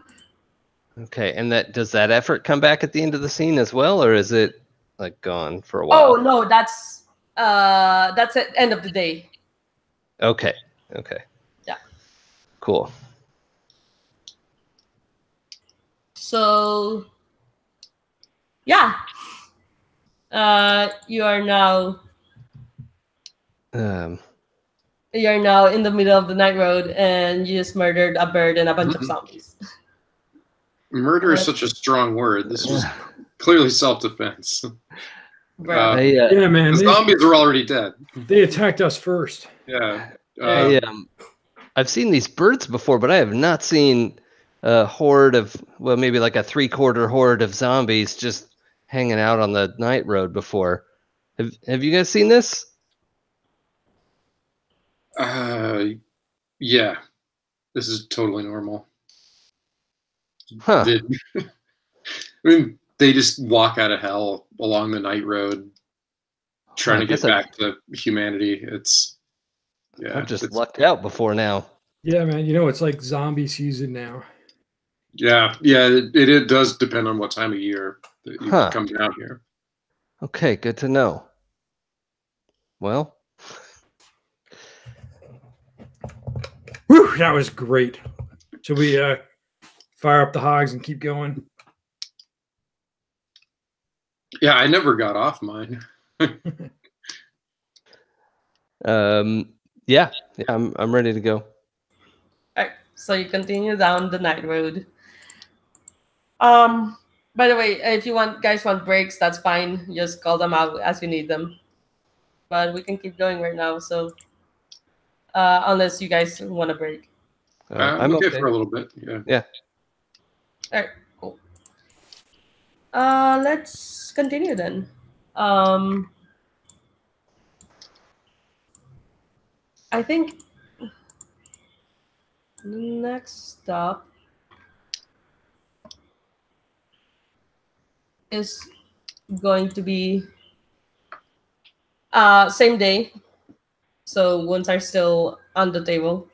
Okay, and does that effort come back at the end of the scene as well, or is it like gone for a while? Oh no, that's at the end of the day. Okay. Okay. Yeah. Cool. So yeah. You are now You're now in the middle of the night road, and you just murdered a bird and a bunch of zombies. Murder is such a strong word. This was clearly self-defense. Yeah, man. The zombies are already dead. They attacked us first. Yeah. I've seen these birds before, but I have not seen a horde of, well, maybe like a 3/4 horde of zombies just hanging out on the night road before. Have you guys seen this? Yeah, this is totally normal. Huh. I mean, they just walk out of hell along the night road, trying to get back to humanity. It's I've just lucked out before now. Yeah, man. You know, it's like zombie season now. Yeah. It does depend on what time of year that you come down here. Okay, good to know. Well, whew, that was great. Should we fire up the hogs and keep going? Yeah, I never got off mine. yeah, I'm ready to go. All right, so you continue down the night road. By the way, if you guys want breaks, that's fine. Just call them out as you need them. But we can keep going right now. So, unless you guys want a break. I'm okay for a little bit. Yeah. All right. Cool. Let's continue then. I think next stop is going to be same day. So wounds are still on the table.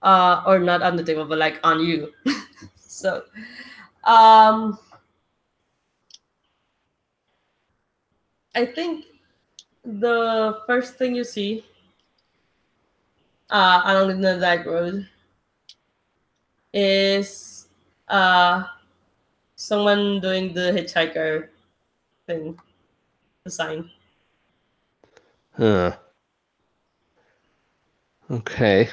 Or not on the table, but like on you. So I think the first thing you see along the night road is someone doing the hitchhiker thing, the sign. Huh. Okay.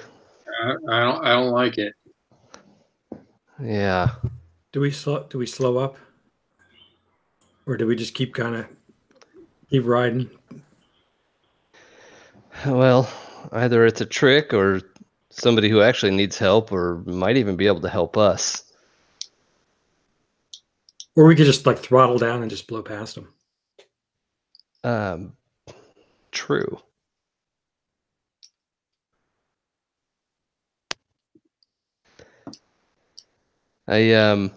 I don't like it. Yeah. Do we slow up, or do we just keep riding? Well, either it's a trick or somebody who actually needs help, or might even be able to help us. Or we could just like throttle down and just blow past them. True. I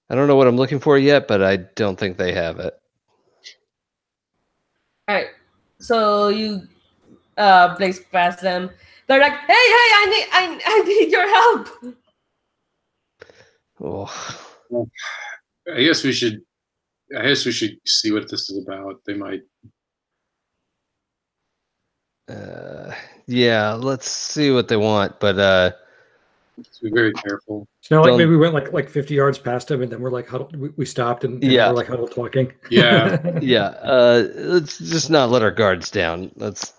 don't know what I'm looking for yet, but I don't think they have it. All right. So you blaze past them. They're like, "Hey, I need your help." Oh. Well, I guess we should see what this is about. They might. Yeah, let's see what they want, but be very careful. So like maybe we went like 50 yards past them, and then we're like huddled. We stopped, and then we're like huddled talking. Yeah. Yeah. Let's just not let our guards down. Let's.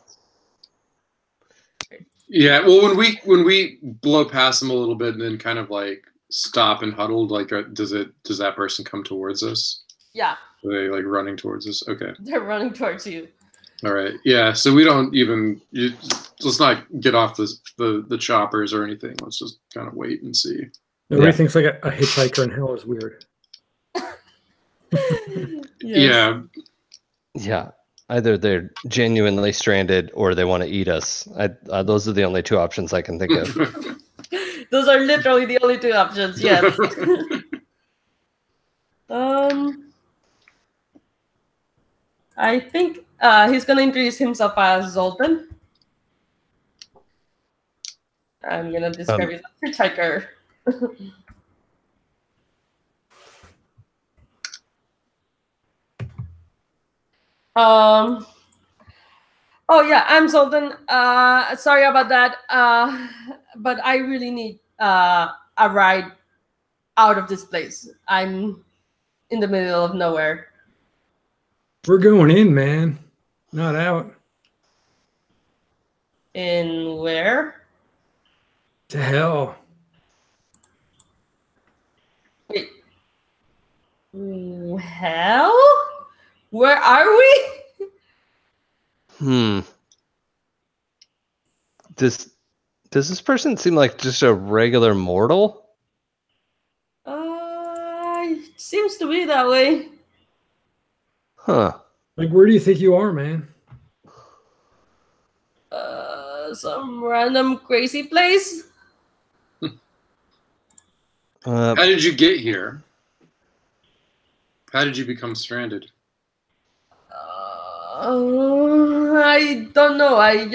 Yeah. Well, when we blow past them a little bit and then kind of like stop and huddled, like does that person come towards us? Yeah. Are they like running towards us? Okay. They're running towards you. All right. Yeah. So we don't even. Let's not get off the choppers or anything. Let's just kind of wait and see. Nobody thinks like a hitchhiker in hell is weird. Yeah. Yeah. Either they're genuinely stranded or they want to eat us. Those are the only two options I can think of. Those are literally the only two options. Yes. I think he's gonna introduce himself as Zoltan. I'm gonna describe him as a hitchhiker. Oh yeah, I'm Zoltan. Sorry about that. But I really need a ride out of this place. I'm in the middle of nowhere. We're going in, man. Not out. In where? To hell. Wait. Hell? Where are we? Does this person seem like just a regular mortal? It seems to be that way. Huh. Like, where do you think you are, man? Some random crazy place. How did you get here? How did you become stranded? I don't know. I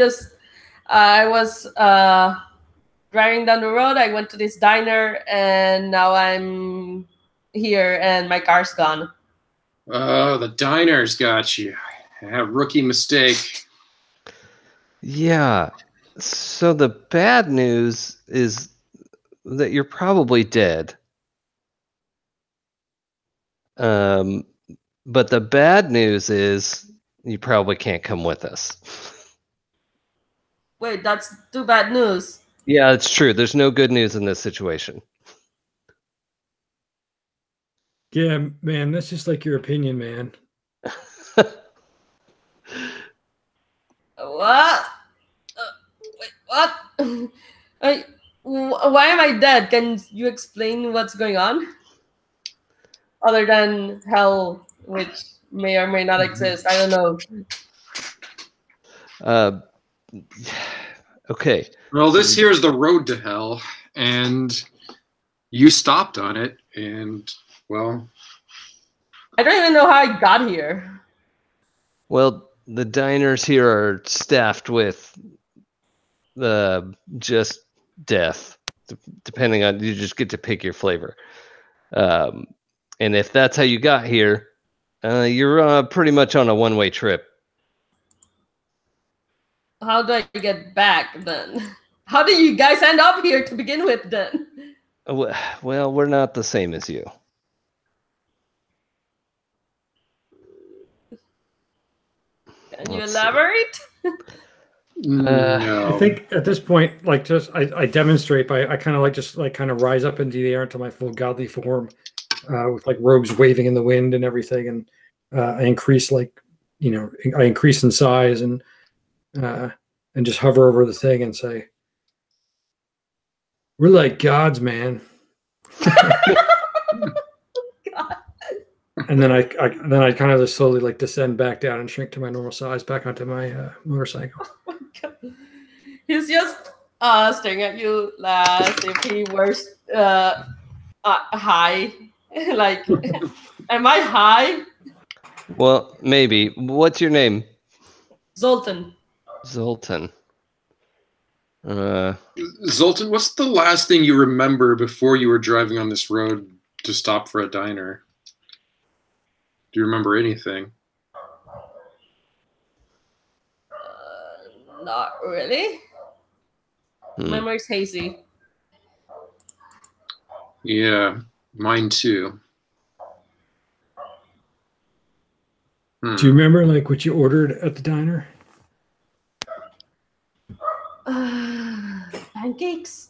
was driving down the road. I went to this diner, and now I'm here, and my car's gone. Oh, the diner's got you. Rookie mistake. Yeah. So the bad news is that you're probably dead. But the bad news is you probably can't come with us. Wait, that's too bad news. Yeah, it's true. There's no good news in this situation. Yeah, man, that's just like your opinion, man. What? Wait, what? Why am I dead? Can you explain what's going on? Other than hell, which may or may not exist. I don't know. Okay. Well, this here is the road to hell, and you stopped on it, and, well... I don't even know how I got here. Well, the diners here are staffed with just death, depending on, you just get to pick your flavor. And if that's how you got here, you're pretty much on a one-way trip. How do I get back then? How do you guys end up here to begin with then? Well, we're not the same as you. Can you Let's elaborate? No. I think at this point, like, just I demonstrate by I kind of like just like kind of rise up into the air into my full godly form, with like robes waving in the wind and everything, and I increase I increase in size and just hover over the thing and say, "We're like gods, man." God. And then I kind of just slowly like descend back down and shrink to my normal size back onto my motorcycle. Oh my God. He's just staring at you as if he was high. Like, am I high? Well, maybe. What's your name? Zoltan. Zoltan. Zoltan, what's the last thing you remember before you were driving on this road to stop for a diner? Do you remember anything? Not really. Memory's hazy. Yeah, mine too. Do you remember like what you ordered at the diner? Pancakes.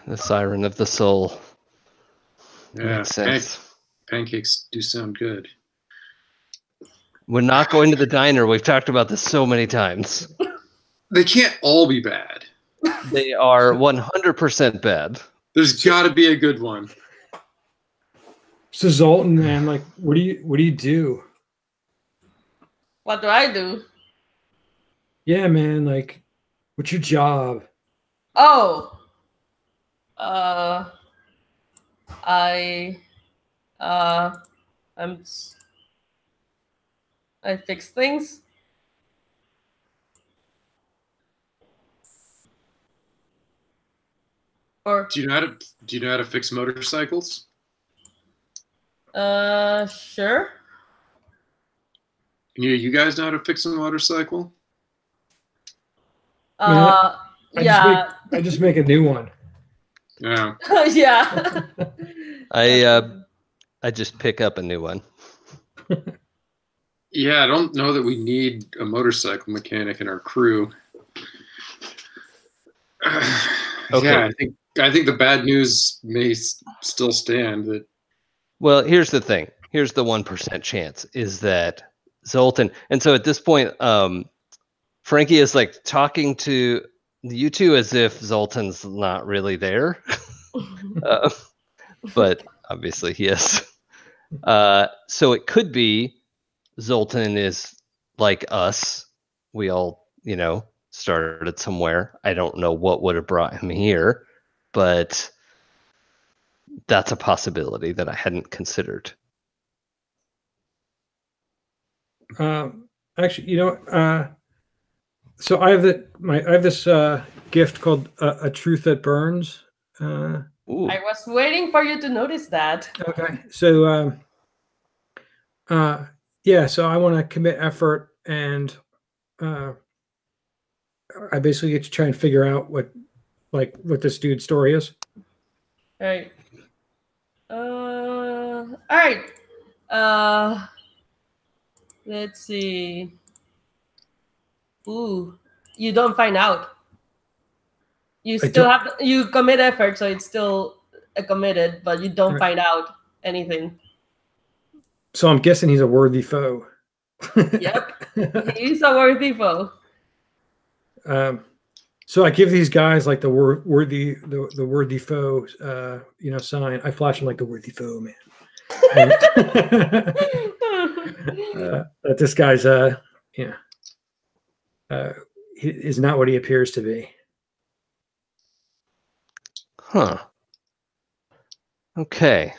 The siren of the soul. Yeah, Makes sense. pancakes do sound good. We're not going to the diner. We've talked about this so many times. They can't all be bad. They are 100% bad. There's got to be a good one. So Zoltan, man, like, what do you do? What do I do? Yeah, man, like, what's your job? Oh. I fix things. Or Do you know how to fix motorcycles? sure. You guys know how to fix a motorcycle? Yeah. I just make a new one. Yeah. Yeah. I just pick up a new one. Yeah, I don't know that we need a motorcycle mechanic in our crew. Okay. Yeah, I think the bad news may still stand. That Well, here's the thing. Here's the 1% chance is that Zoltan. And so at this point, Frankie is like talking to you two as if Zoltan's not really there. But obviously he is. So it could be Zoltan is like us. We all, started somewhere. I don't know what would have brought him here, but that's a possibility that I hadn't considered. Actually, so I have this gift called a truth that burns. Ooh. I was waiting for you to notice that. Okay, so yeah, so I want to commit effort, and I basically get to try and figure out what this dude's story is. All right. All right. Let's see. Ooh, you don't find out. You still you commit effort, so it's still committed, but you don't find out anything. So I'm guessing he's a worthy foe. Yep, he's a worthy foe. So I give these guys like the worthy foe, sign. I flash them like the worthy foe, man. That this guy's he is not what he appears to be. Huh. Okay.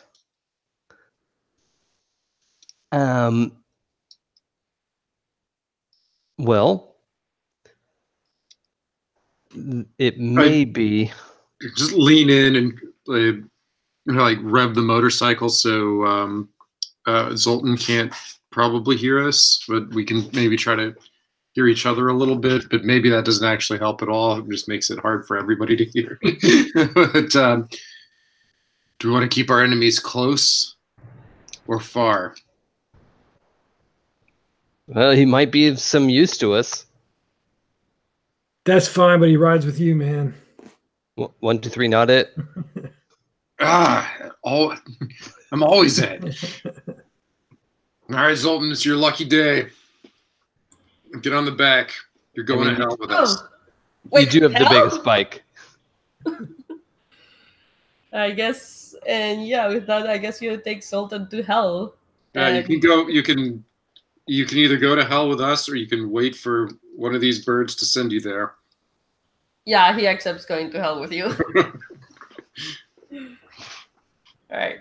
Well, it may be. Just lean in and like rev the motorcycle so Zoltan can't probably hear us, but we can maybe try to hear each other a little bit. But maybe that doesn't actually help at all. It just makes it hard for everybody to hear. But do we want to keep our enemies close or far? Well, he might be of some use to us. That's fine, but he rides with you, man. 1, 2, 3, not it. I'm always it. All right, Zoltan, it's your lucky day. Get on the back. You're going to hell with us. Wait, you do have the biggest bike. I guess, and yeah, with that, I guess you take Zoltan to hell. Yeah, you can go. You can either go to hell with us, or you can wait for one of these birds to send you there. Yeah, he accepts going to hell with you. All right.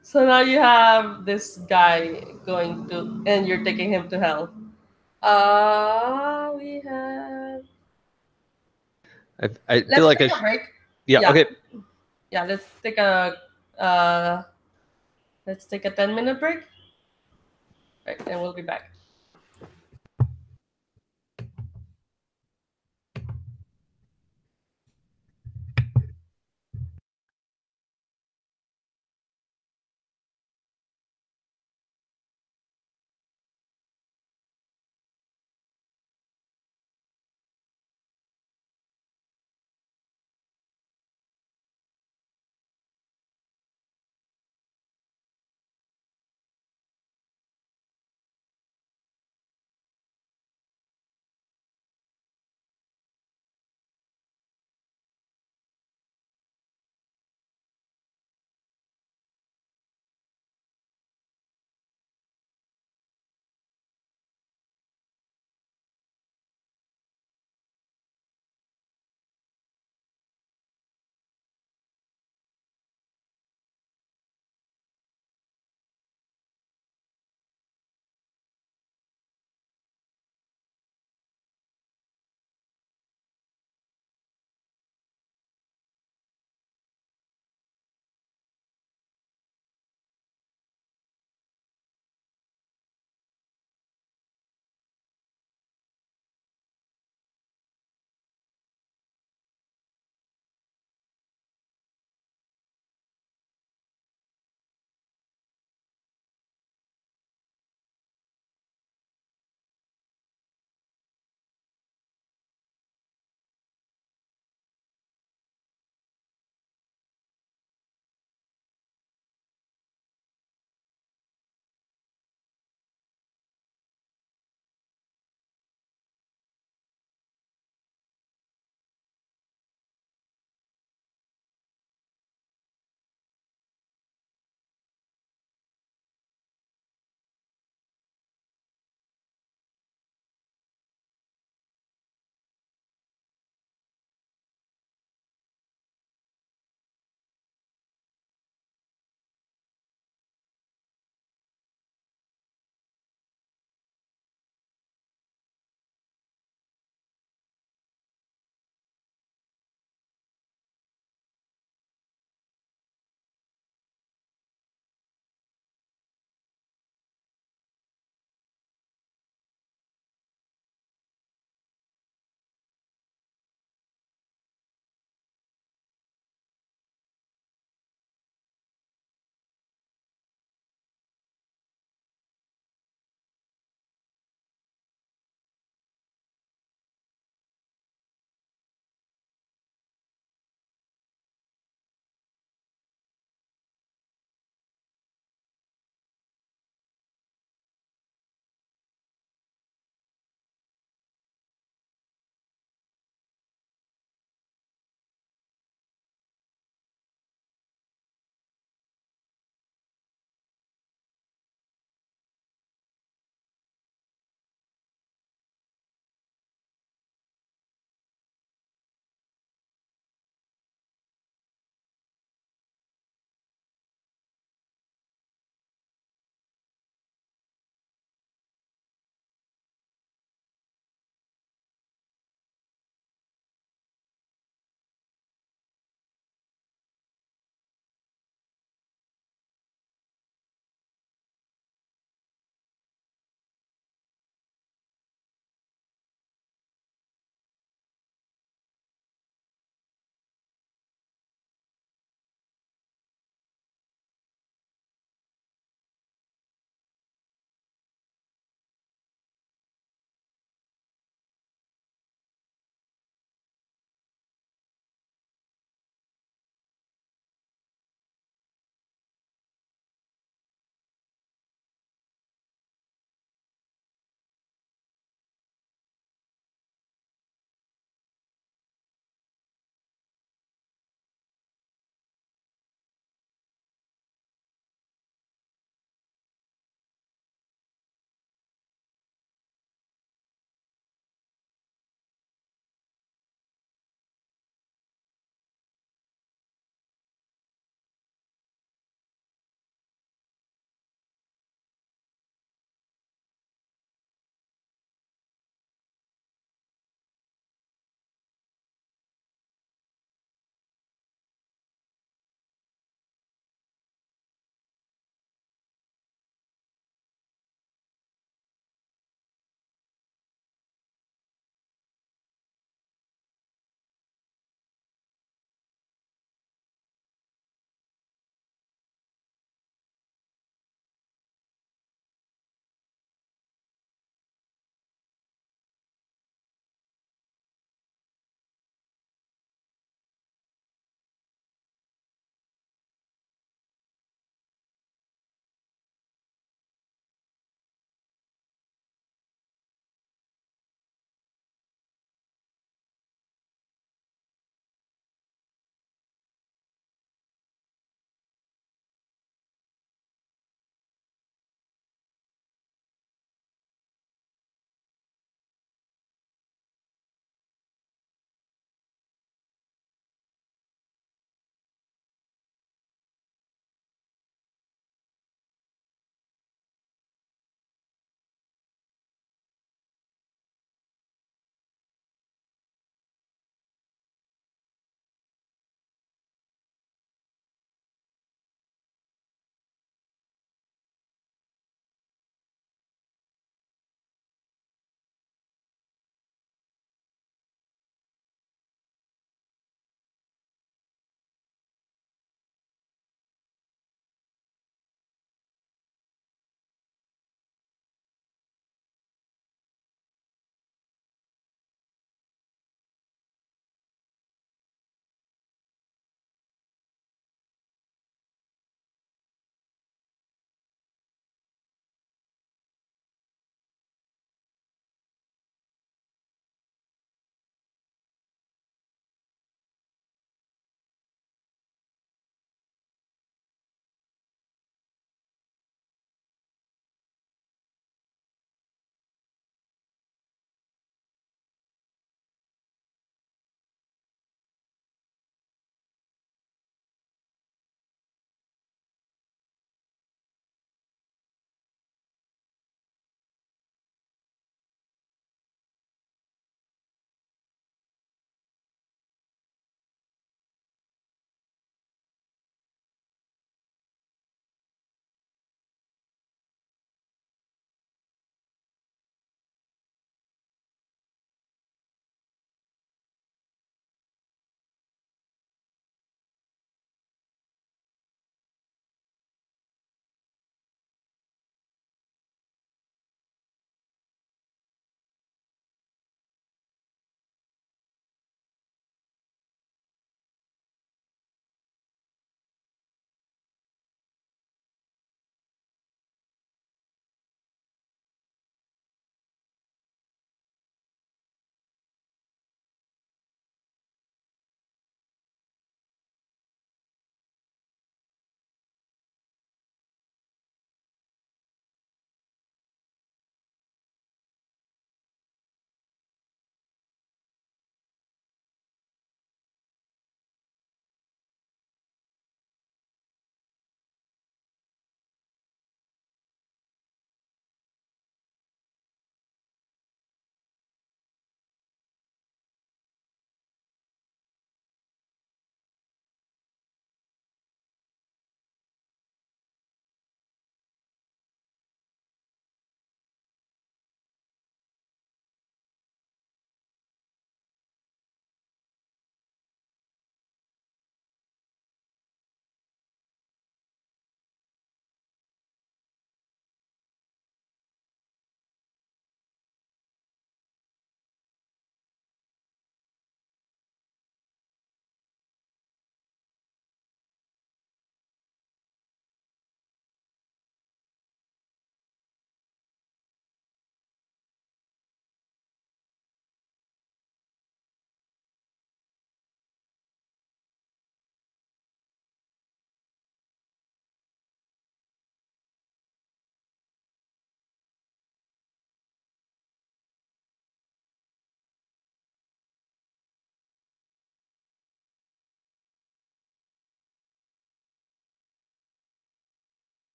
So now you have this guy going to, and you're taking him to hell. We have. I feel like Let's take a break. Yeah. Okay. Yeah. Let's take a 10-minute break. Right, then we'll be back.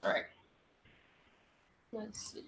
All right. Let's see.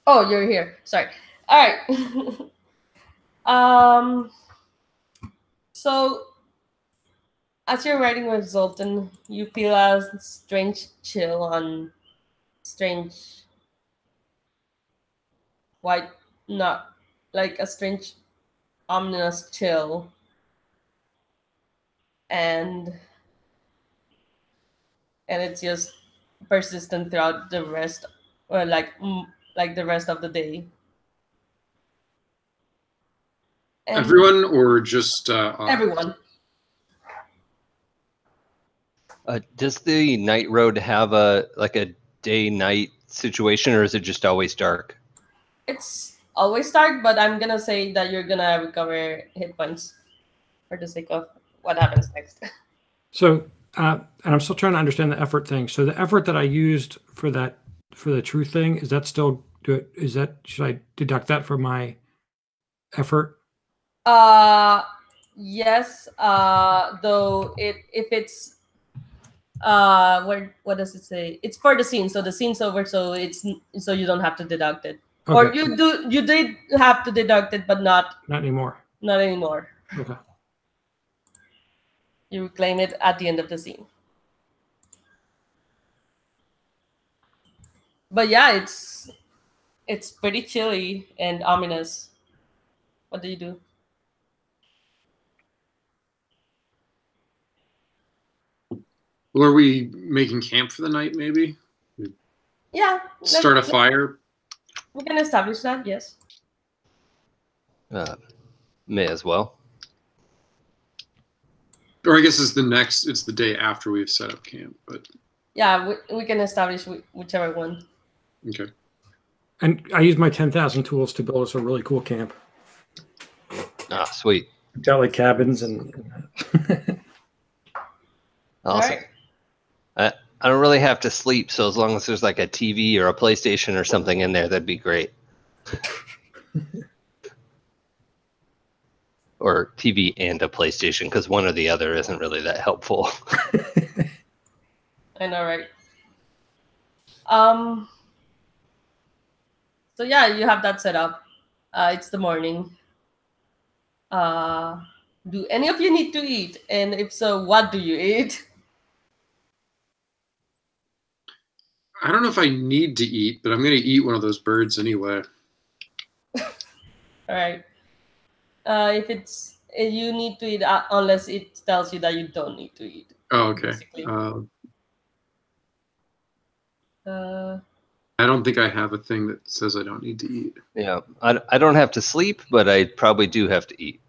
Oh, you're here. Sorry. All right. So as you're riding with Zoltan, you feel a strange chill on strange white, not like a strange ominous chill, and it's just persistent throughout the rest, or like the rest of the day. And Everyone or just everyone. Does the night road have a day-night situation, or is it just always dark? It's always dark, but I'm gonna say that you're gonna recover hit points for the sake of what happens next. So, and I'm still trying to understand the effort thing. So the effort that I used for the truth thing, is that still good? Should I deduct that from my effort? Yes. Though if it's what does it say? It's for the scene, so the scene's over, so you don't have to deduct it. Okay. Or you did have to deduct it, but not anymore. Not anymore. Okay. You claim it at the end of the scene. But yeah, it's pretty chilly and ominous. What do you do? Well, are we making camp for the night, maybe? Yeah. Start a fire? We can establish that, yes. May as well. Or I guess it's the day after we've set up camp, but... Yeah, we can establish whichever one. Okay. And I use my 10,000 tools to build us a really cool camp. Ah, sweet. Got like cabins and... Awesome. Right. I don't really have to sleep, so as long as there's like a TV or a PlayStation or something in there, that'd be great. Or TV and a PlayStation, because one or the other isn't really that helpful. I know, right? So yeah, you have that set up. It's the morning. Do any of you need to eat? And if so, what do you eat? I don't know if I need to eat, but I'm going to eat one of those birds anyway. All right. If you need to eat, unless it tells you that you don't need to eat. Oh, okay. I don't think I have a thing that says I don't need to eat. Yeah, I don't have to sleep, but I probably do have to eat.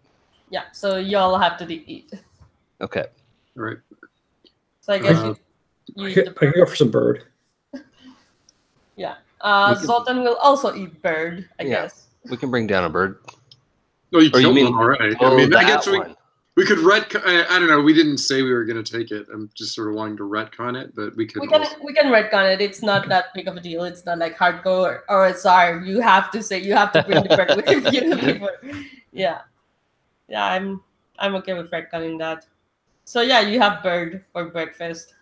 Yeah, so you all have to eat. Okay. All right. So I guess I can go for some bird. Yeah. Zoltan will also eat bird, I guess. We can bring down a bird. Oh, you killed one already. Oh, I mean, I guess one. we could retcon. I don't know. We didn't say we were going to take it. I'm just sort of wanting to retcon it, but we can retcon it. It's not that big of a deal. It's not like hardcore or sorry. You have to bring the bird with you before. Yeah. Yeah, I'm okay with retconning that. So yeah, you have bird for breakfast.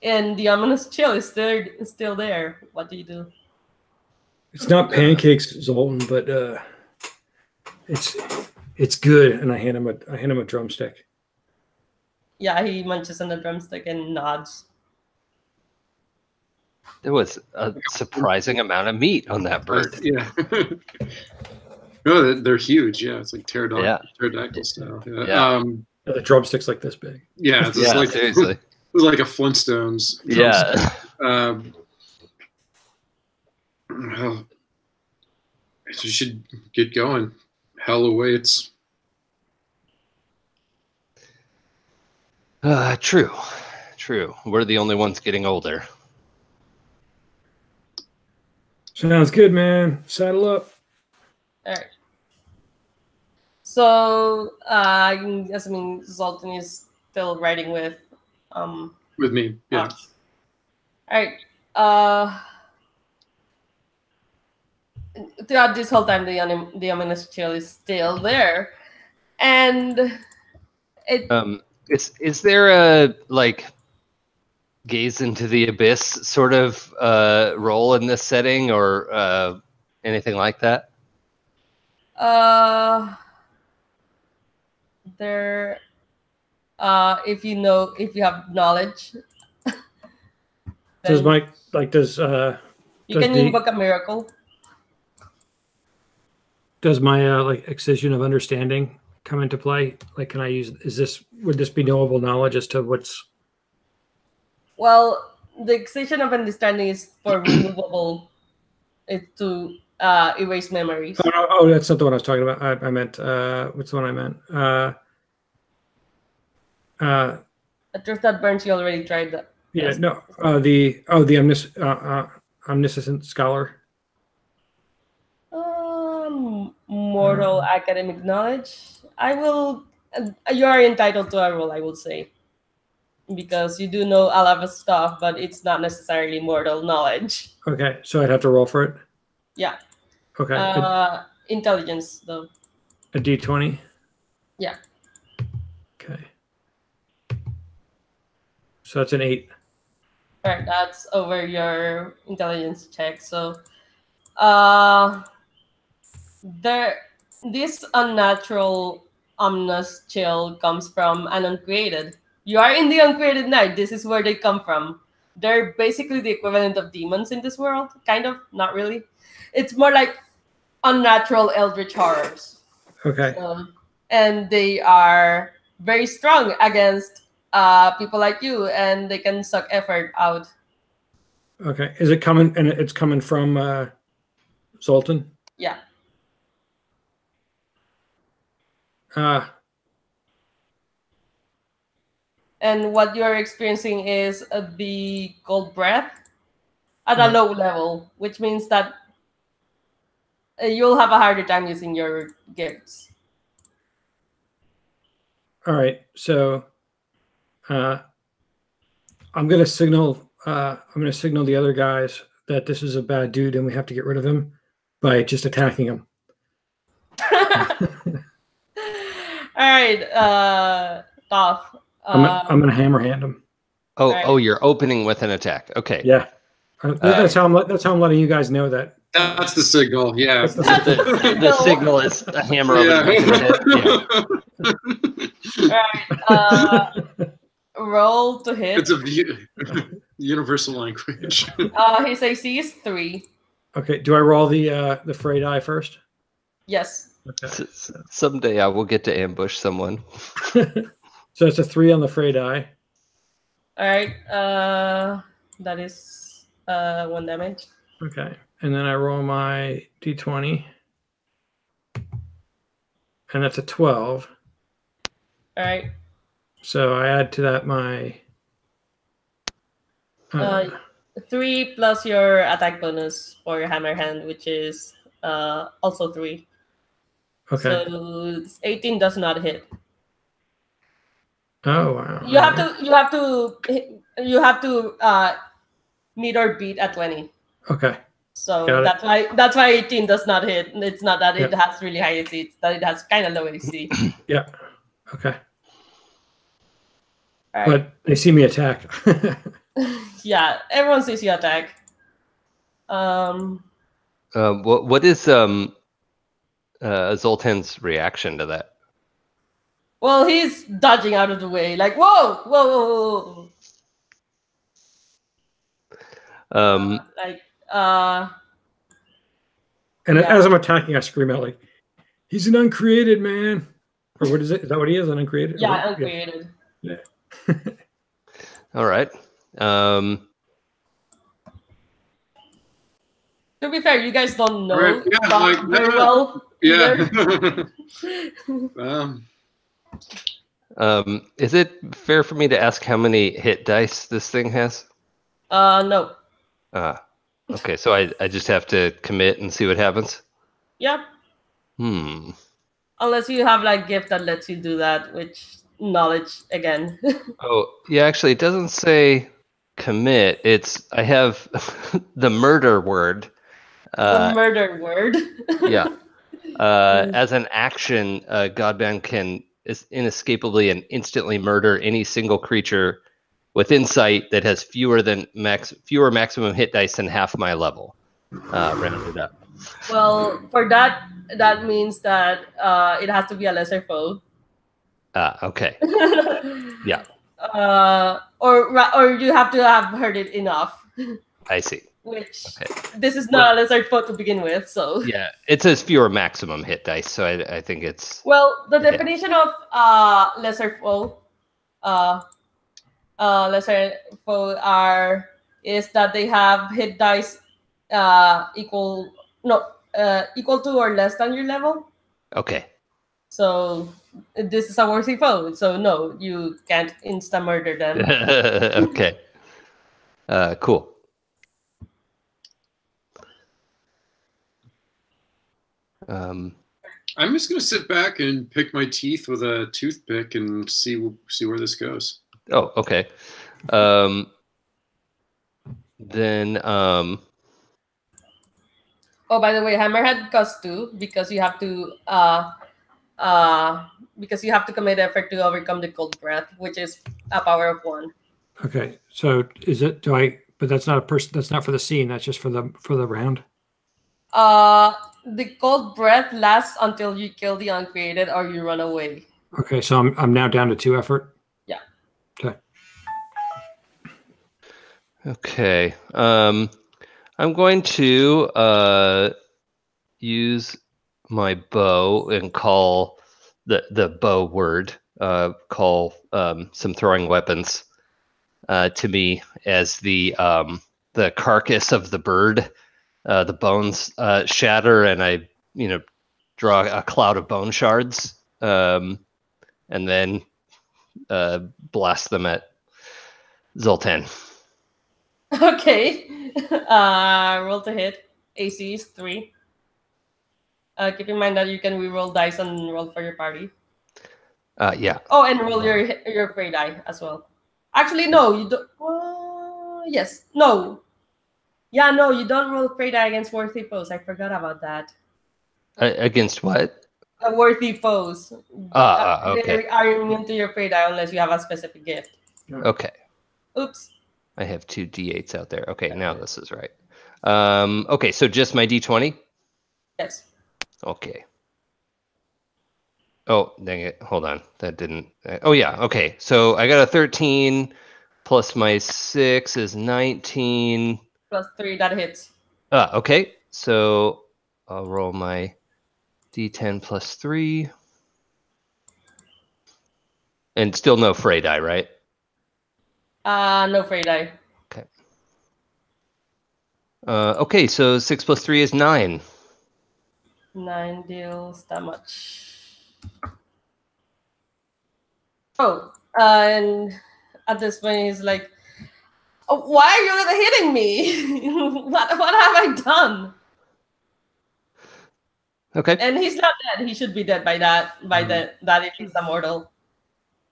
And the ominous chill is still there. What do you do? It's not pancakes, Zoltan, but it's good. And I hand him a drumstick. Yeah, he munches on the drumstick and nods. There was a surprising amount of meat on that bird. Yeah. No, they're huge. Yeah, it's like pterodactyl style. Yeah. The drumstick's like this big. Yeah, it's like seriously. It was like a Flintstones. Yeah. Well, you should get going. hell awaits. True. We're the only ones getting older. Sounds good, man. Saddle up. All right. So I'm assuming Zoltan is still riding with With me, yeah. Ox. All right. Throughout this whole time, the ominous chill is still there, and it. Is there a like gaze into the abyss sort of role in this setting, or anything like that? There. If you have knowledge, Does then Mike does you does can the invoke a miracle. does my like excision of understanding come into play? Like, can I use? Would this be knowable knowledge as to what's? Well, the excision of understanding is for removable. It's to erase memories. Oh, that's not the one I was talking about. I meant what's the one I meant? The truth that burns. You already tried that. Yeah, Yes. no. The omniscient scholar. Mortal academic knowledge. I will. You are entitled to a roll, I will say, because you do know a lot of stuff, but it's not necessarily mortal knowledge. Okay, so I'd have to roll for it. Yeah. Okay, Intelligence though. a D20. Yeah. Okay. So that's an 8. All right, that's over your intelligence check. So, this unnatural ominous chill comes from an uncreated. You are in the uncreated night. This is where they come from. They're basically the equivalent of demons in this world, kind of. Not really. It's more like unnatural eldritch horrors. Okay. And they are very strong against people like you, and they can suck effort out. Okay. Is it coming? And it's coming from Zoltan? Yeah. And what you're experiencing is the cold breath at a low level, which means that you'll have a harder time using your gifts. All right. So I'm going to signal. I'm going to signal the other guys that this is a bad dude and we have to get rid of him by just attacking him. All right, Toph. I'm going to hammer hand him. Oh, right. oh, you're opening with an attack. Okay. Yeah. That's how I'm letting you guys know that. That's the signal. Yeah. The signal is a hammer over the head. All right. Roll to hit. It's a universal language. His AC is 3. Okay. Do I roll the fray die first? Yes. Okay. Someday I will get to ambush someone. So it's a 3 on the fray die. All right. That is 1 damage. Okay. And then I roll my d20. And that's a 12. All right. So I add to that my 3 plus your attack bonus for your hammer hand, which is also 3. okay. So 18 does not hit. Oh wow. You have to meet or beat at 20. Okay. So Got it. that's why 18 does not hit. It's not that it has really high AC, it's that it has kind of low AC. Yeah. Okay. All right. But they see me attack. Yeah, everyone sees you attack. What is Zoltan's reaction to that? Well, he's dodging out of the way, like whoa, whoa, whoa, whoa. And Yeah. as I'm attacking, I scream out like, "He's an uncreated man!" Or what is it? Is that what he is? An uncreated? Yeah, uncreated. Yeah. All right. To be fair, you guys don't know Right, yeah, Bob like, very no. well. Yeah. Is it fair for me to ask how many hit dice this thing has? No. Okay, so I just have to commit and see what happens? Yep. Unless you have like gift that lets you do that, which knowledge again. Oh, yeah, actually it doesn't say commit. I have the murder word. The murder word. Yeah. As an action, Godbound can inescapably and instantly murder any single creature within sight that has fewer maximum hit dice than half my level. Rounded up. Well, for that means that it has to be a lesser foe. Okay. Yeah. Or you have to have heard it enough. I see. Which Okay. this is not a lesser foe to begin with, so yeah, it says fewer maximum hit dice, so I think it's the definition of lesser foe, is that they have hit dice equal to or less than your level. Okay. So this is a worthy foe. So no, you can't insta murder them. Okay. Cool. I'm just gonna sit back and pick my teeth with a toothpick and see where this goes. Oh, okay. Then Oh, by the way, Hammerhead costs 2 because you have to commit effort to overcome the cold breath, which is a power of 1. Okay, so but that's not a person. That's not for the scene. That's just for the round. The cold breath lasts until you kill the uncreated or you run away. Okay, so I'm now down to 2 effort. Yeah. Okay. Okay. I'm going to use my bow and call the bow word. Call some throwing weapons to me as the carcass of the bird. The bones shatter, and I draw a cloud of bone shards, and then blast them at Zoltan. Okay. Roll to hit. AC is 3. Keep in mind that you can reroll dice and roll for your party. Yeah. Oh, and roll your prey die as well. Actually, no, you don't. Yes, no. Yeah, no, you don't roll prey die against worthy foes. I forgot about that. Against what? Worthy foes. Okay. They are immune to your prey die unless you have a specific gift. Okay. Oops. I have 2 d8s out there. Okay, now this is right. Okay, so just my d20? Yes. Okay. Oh, dang it. Hold on. That didn't... Oh, yeah. Okay, so I got a 13 plus my 6 is 19. Plus 3, that hits. Okay, so I'll roll my d10 plus 3. And still no fray die, right? No fray die. Okay. Okay, so 6 plus 3 is 9. 9 deals that much. Oh, and at this point he's like, oh, why are you hitting me? what have I done? Okay. And he's not dead. He should be dead by that if he's immortal.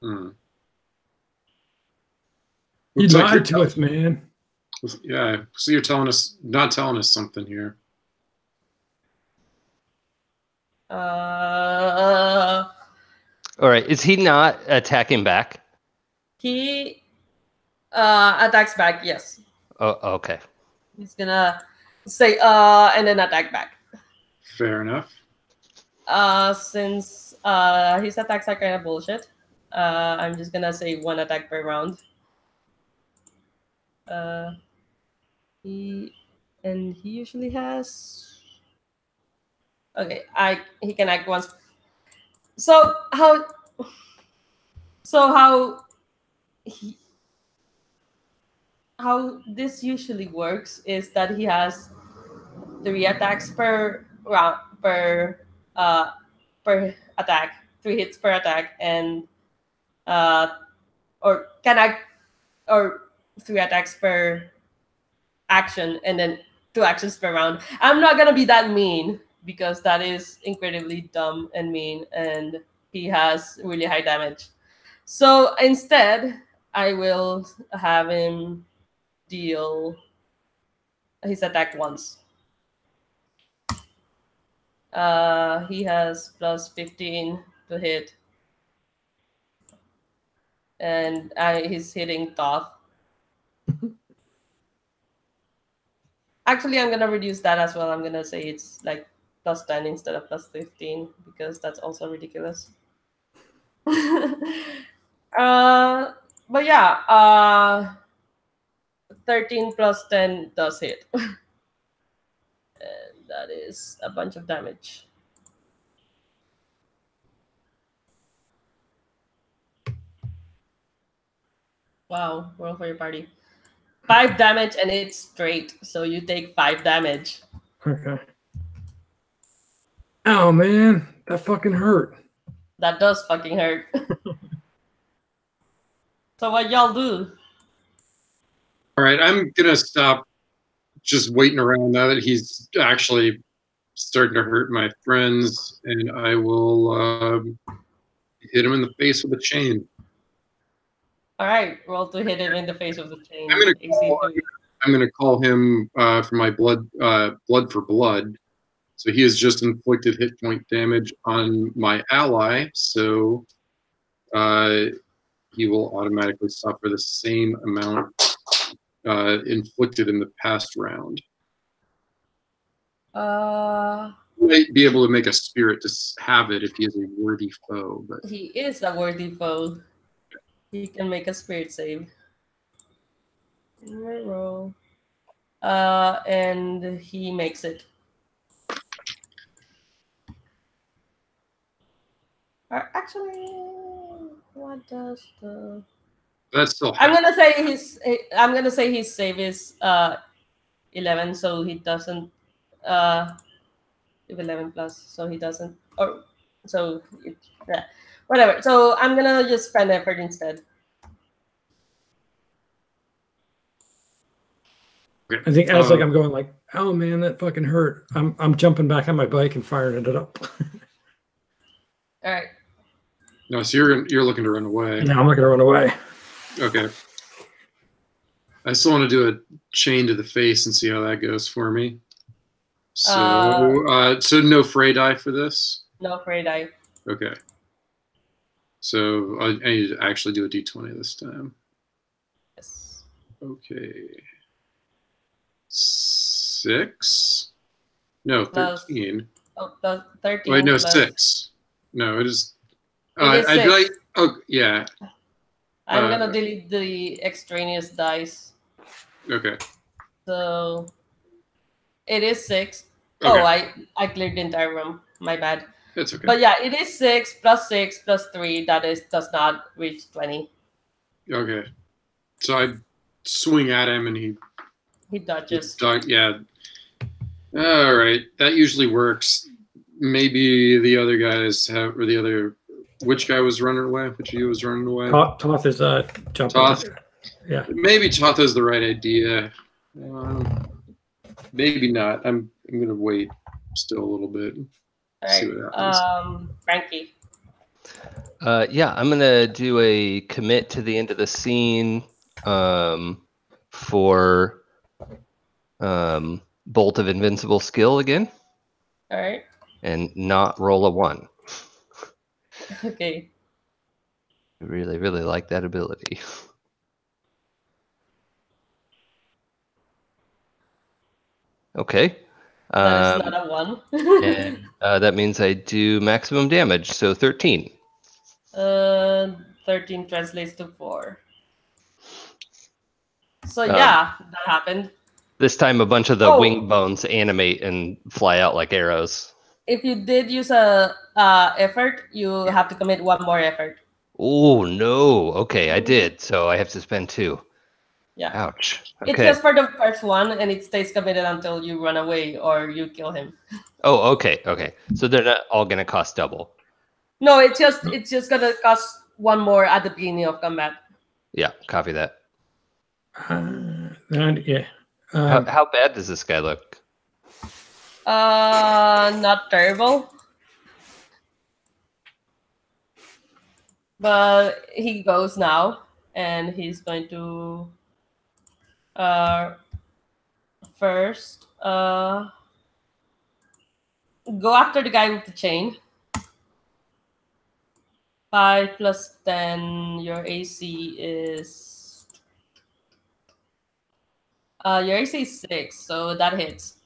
Mm. You lied to us, man. Yeah, so you're not telling us something here. All right. Is he not attacking back? He attacks back, yes. Oh, okay. He's gonna say and then attack back. Fair enough. Since his attacks are kind of bullshit, I'm just gonna say 1 attack per round. He usually has. Okay, he can act once. So how this usually works is that he has 3 attacks per round per per attack, 3 hits per attack, and or can I or 3 attacks per action, and then 2 actions per round. I'm not gonna be that mean because that is incredibly dumb and mean, and he has really high damage. So instead, I will have him deal his attack once. He has plus 15 to hit, and he's hitting Toth. Actually, I'm gonna reduce that as well. I'm gonna say it's like plus 10 instead of plus 15 because that's also ridiculous. But yeah, 13 plus 10 does hit. And that is a bunch of damage. Wow, roll for your party. 5 damage and it's straight, so you take 5 damage. Okay. Oh man, that fucking hurt. That does fucking hurt. So what y'all do? All right, I'm gonna stop just waiting around now that he's actually starting to hurt my friends, and I will hit him in the face with a chain. All right, roll to hit him in the face with the chain. I'm gonna call him for my blood for blood. So he has just inflicted hit point damage on my ally, so he will automatically suffer the same amount inflicted in the past round. He might be able to make a spirit to have it if he is a worthy foe, but he is a worthy foe. He can make a spirit save. Roll. And he makes it. Actually, what does the? that's still. I'm gonna say his save is 11, so he doesn't 11 plus, so he doesn't, or so it, yeah, whatever. So I'm gonna just spend effort instead. Okay. I think as like I'm going like, oh man, that fucking hurt. I'm jumping back on my bike and firing it up. All right. No, so you're looking to run away. Yeah, I'm not gonna run away. Okay. I still want to do a chain to the face and see how that goes for me. So, so no fray die for this? No fray die. Okay. So I need to actually do a d20 this time. Yes. Okay. 6? No, 13. Oh, 13. Wait, no, plus, 6. No, it is. It is 6. Like. Oh, yeah. I'm gonna delete the extraneous dice. Okay. So it is 6. Okay. Oh, I cleared the entire room. My bad. That's okay. But yeah, it is 6 plus 6 plus 3. That does not reach 20. Okay. So I swing at him and he dodges. Yeah. All right. That usually works. Maybe the other guys have, or the other. Which guy was running away? Which of you was running away? Toth is jumping. Toth. Yeah. Maybe Toth has the right idea. Maybe not. I'm gonna wait still a little bit. All See what happens. Frankie. Yeah, I'm gonna do a commit to the end of the scene for Bolt of Invincible skill again. All right. And not roll a 1. Okay. I really, really like that ability. Okay. That is not a 1. And that means I do maximum damage, so 13. 13 translates to 4. So yeah, that happened. This time a bunch of the wing bones animate and fly out like arrows. If you did use a effort, you have to commit 1 more effort. Oh no! Okay, I did, so I have to spend 2. Yeah. Ouch. It's Okay. just for the first one, and it stays committed until you run away or you kill him. Oh, okay. Okay. So they're not all gonna cost double. No, it's just gonna cost one more at the beginning of combat. Yeah. Copy that. Yeah. How bad does this guy look? Not terrible, but he goes now, and he's going to first go after the guy with the chain. 5 plus 10, your AC is your AC is 6, so that hits.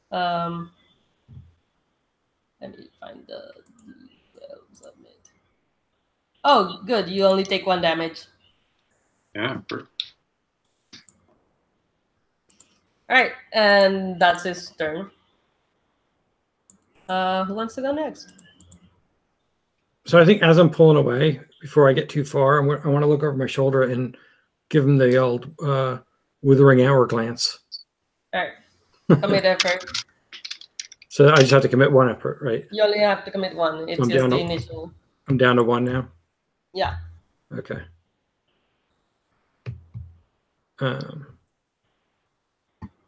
Let me find the details of it. Oh, good. You only take 1 damage. Yeah. All right, and that's his turn. Who wants to go next? So I think as I'm pulling away, before I get too far, I want to look over my shoulder and give him the old withering hour glance. All right, commit effort. So I just have to commit 1 effort, right? You only have to commit 1. It's I'm just down the to- initial. I'm down to 1 now. Yeah. Okay.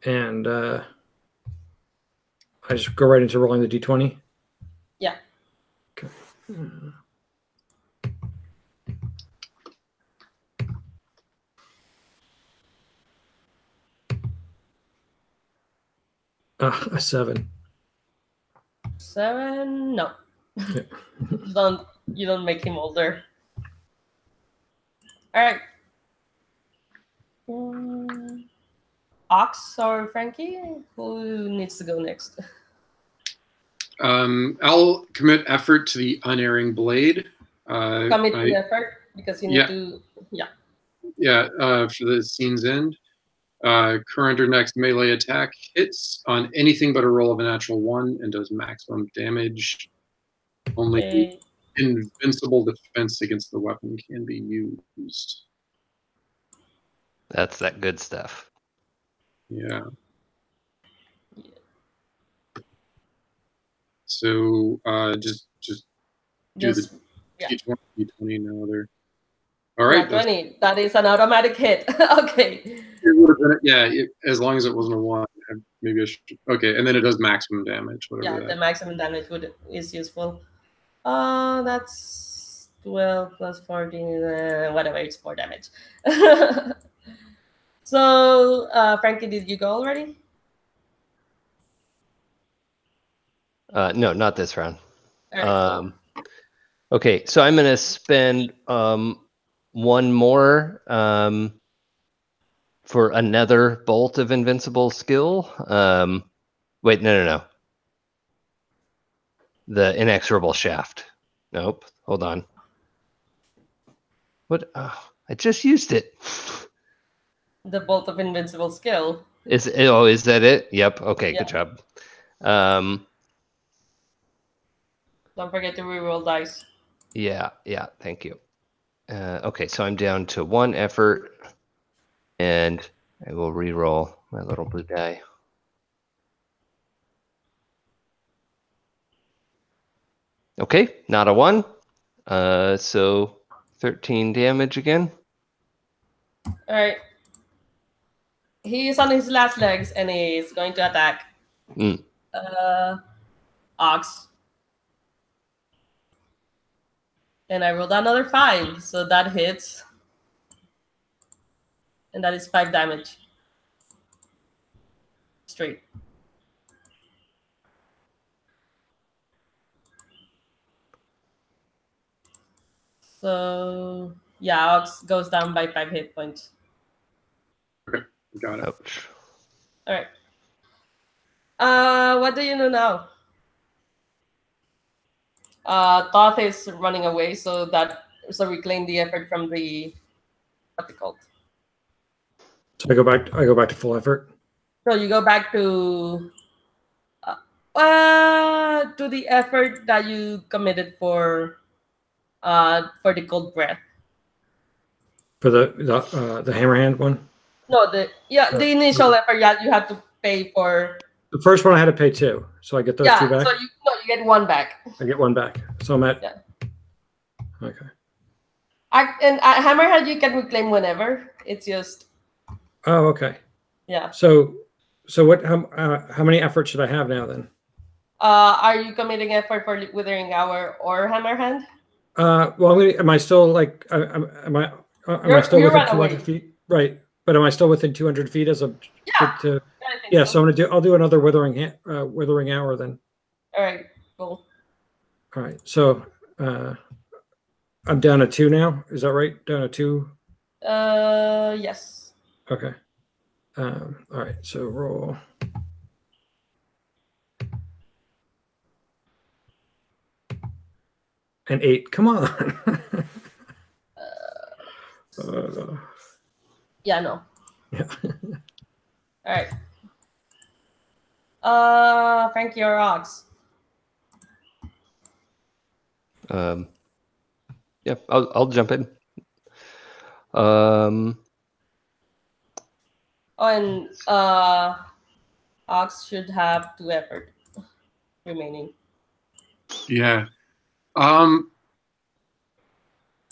And I just go right into rolling the d20. Yeah. Okay. 7. 7? No. Yeah. You don't make him older. All right. Ox or Frankie? Who needs to go next? I'll commit effort to the unerring blade. Commit the effort because you need to. Yeah. Yeah. For the scene's end. Current or next melee attack hits on anything but a roll of a natural 1 and does maximum damage. Only invincible defense against the weapon can be used. That's that good stuff. Yeah. So just do the D20 now there. All right. 20. That is an automatic hit. Okay. As long as it wasn't a 1, maybe I should. Okay, and then it does maximum damage. Whatever. Yeah, the maximum damage is useful. That's 12 plus 14, whatever. It's 4 damage. So, Frankie, did you go already? No, not this round. All right, cool. Okay, so I'm gonna spend 1 more for another bolt of invincible skill. Wait, no. The inexorable shaft. Nope. Hold on. What? Oh, I just used it. The bolt of invincible skill. Is that it? Yep. Okay. Yeah. Good job. Don't forget to reroll dice. Yeah. Thank you. Okay, so I'm down to 1 effort, and I will reroll my little blue die. Okay, not a 1. So 13 damage again. All right. He's on his last legs and he's going to attack. Ox. And I rolled another 5, so that hits. And that is 5 damage. Straight. So, yeah, Ox goes down by 5 hit points. Okay, got it. Ouch. All right. What do you know now? Thoth is running away, so reclaim the effort from the what's it called? So I go back to full effort. So you go back to the effort that you committed for the cold breath. For the hammerhand one? No, the initial effort. Yeah, you have to pay for. The first one I had to pay 2, so I get those 2 back. So you get 1 back. I get 1 back, so I'm at. Yeah. Okay. And hammerhead you can reclaim whenever. It's just. Oh, okay. Yeah. So what? How many efforts should I have now then? Are you committing effort for Withering Hour or Hammerhand? Well, am I still like? Am I still within 200 feet? Right, but am I still within 200 feet as of? Yeah. So I'll do another Withering Hour then. All right. Cool. All right. So I'm down to 2 now. Is that right? Down to 2. Yes. Okay. All right. So roll. An 8. Come on. Yeah. No. Yeah. All right. Frankie or Ox? Yeah, I'll jump in. And Ox should have 2 effort remaining. Yeah. I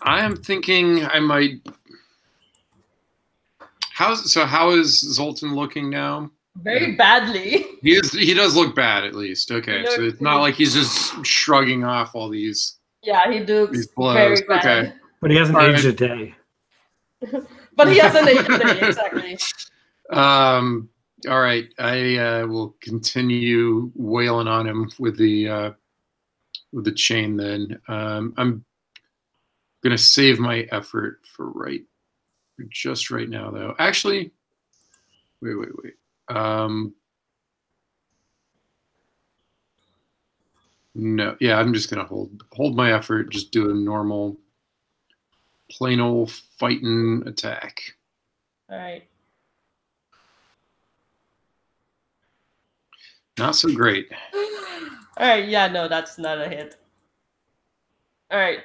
am thinking I might. How is Zoltan looking now? Very badly. He does look bad, at least. Okay, so it's not like he's just shrugging off all these. Yeah, he looks very bad. Okay. But he hasn't aged a day. But he hasn't aged a day, exactly. All right, I will continue wailing on him with the chain. Then I'm gonna save my effort for just right now, though. Actually, wait. No, yeah, I'm just gonna hold my effort. Just do a normal, plain old fighting attack. All right. Not so great. All right. Yeah. No, that's not a hit. All right.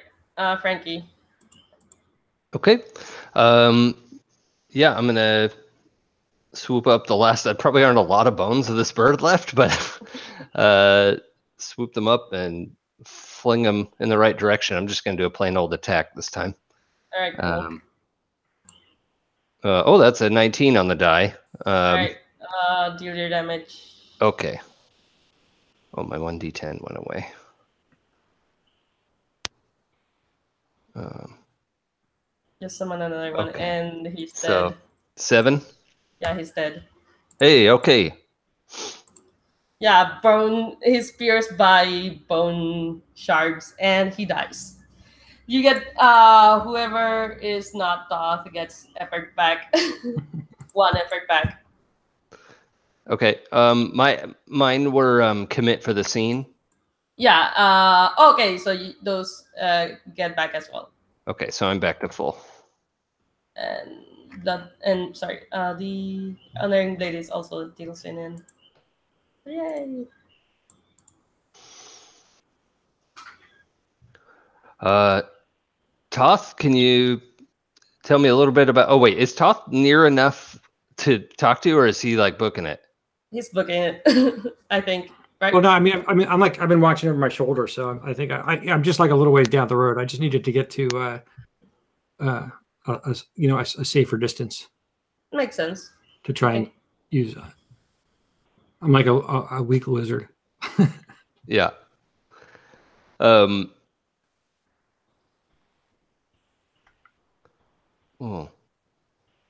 Frankie. Okay. Yeah, I'm gonna swoop up the last. There probably aren't a lot of bones of this bird left, but swoop them up and fling them in the right direction. I'm just gonna do a plain old attack this time. All right. Cool. Oh, that's a 19 on the die. All right. Deal your damage. Okay. Oh, my 1d10 went away. Just summon another one, Okay. and he's dead. So 7. Yeah, he's dead. Hey, okay. Yeah, he's pierced by bone shards, and he dies. You get whoever is not Thoth gets effort back. 1 effort back. Okay. Mine were commit for the scene. Yeah. Okay. So those get back as well. Okay, so I'm back to full. And sorry, the Unerring Blade is also deals in. Yay! Toth, can you tell me a little bit about? Oh wait, is Toth near enough to talk to, or is he like booking it? He's booking it, I think. Right? Well, no, I mean, I'm like I've been watching over my shoulder, so I think I'm just like a little ways down the road. I just needed to get to a safer distance. Makes sense. To try and use. I'm like a weak lizard. Yeah. Oh,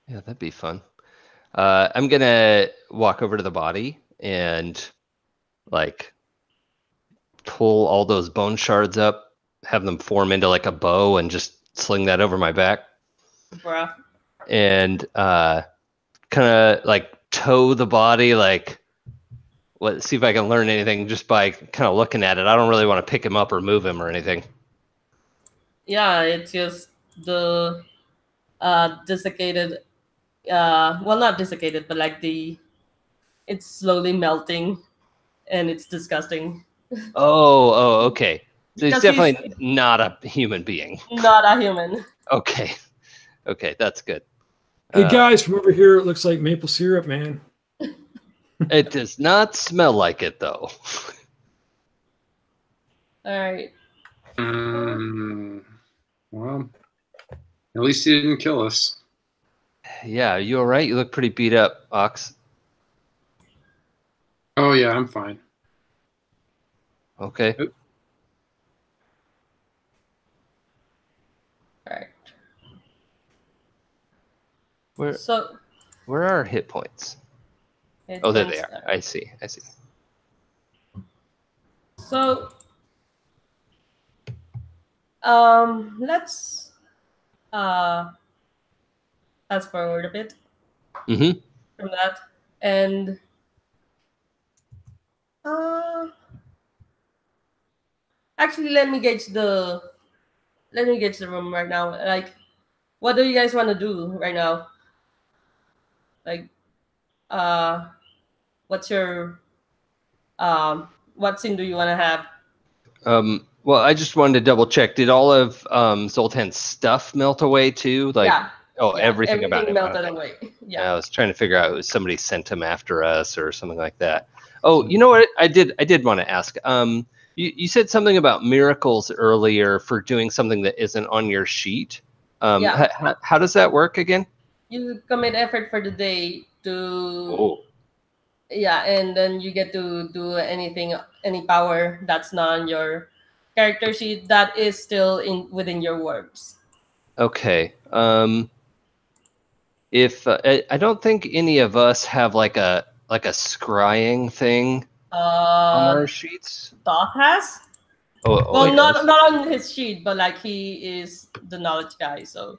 yeah, that'd be fun. I'm gonna walk over to the body and like pull all those bone shards up, have them form into like a bow, and just sling that over my back. Bruh. And kind of like tow the body, like see if I can learn anything just by kind of looking at it. I don't really want to pick him up or move him or anything. Yeah, it's just the desiccated. Well, not desiccated, but like it's slowly melting, and it's disgusting. Oh, okay. So he's definitely not a human being. Not a human. Okay. Okay, that's good. Hey guys, from over here, it looks like maple syrup, man. It does not smell like it, though. All right. Well, at least he didn't kill us. Yeah, you all right? You look pretty beat up, Ox. Oh yeah, I'm fine. Okay. Oop. All right. Where So are our hit points? it Oh, there went they are. there. I see. So let's fast forward a bit Mm-hmm. from that, and uh actually let me gauge the room right now. Like, what do you guys want to do right now? Like, what's your what scene do you want to have? Well, I just wanted to double check. Did all of Zoltan's stuff melt away too? Like, Yeah. oh, Yeah, everything about him. melted Okay. away. Yeah, Yeah. I was trying to figure out if somebody sent him after us or something like that. Oh, you know what? I did want to ask. You said something about miracles earlier for doing something that isn't on your sheet. Yeah. How does that work again? You commit effort for the day to Oh, yeah, and then you get to do any power that's not on your character sheet that is still in within your words. okay. If I don't think any of us have like a scrying thing on our sheets. Doc has. Oh, Well, he not does? not on his sheet, but like he is the knowledge guy. So,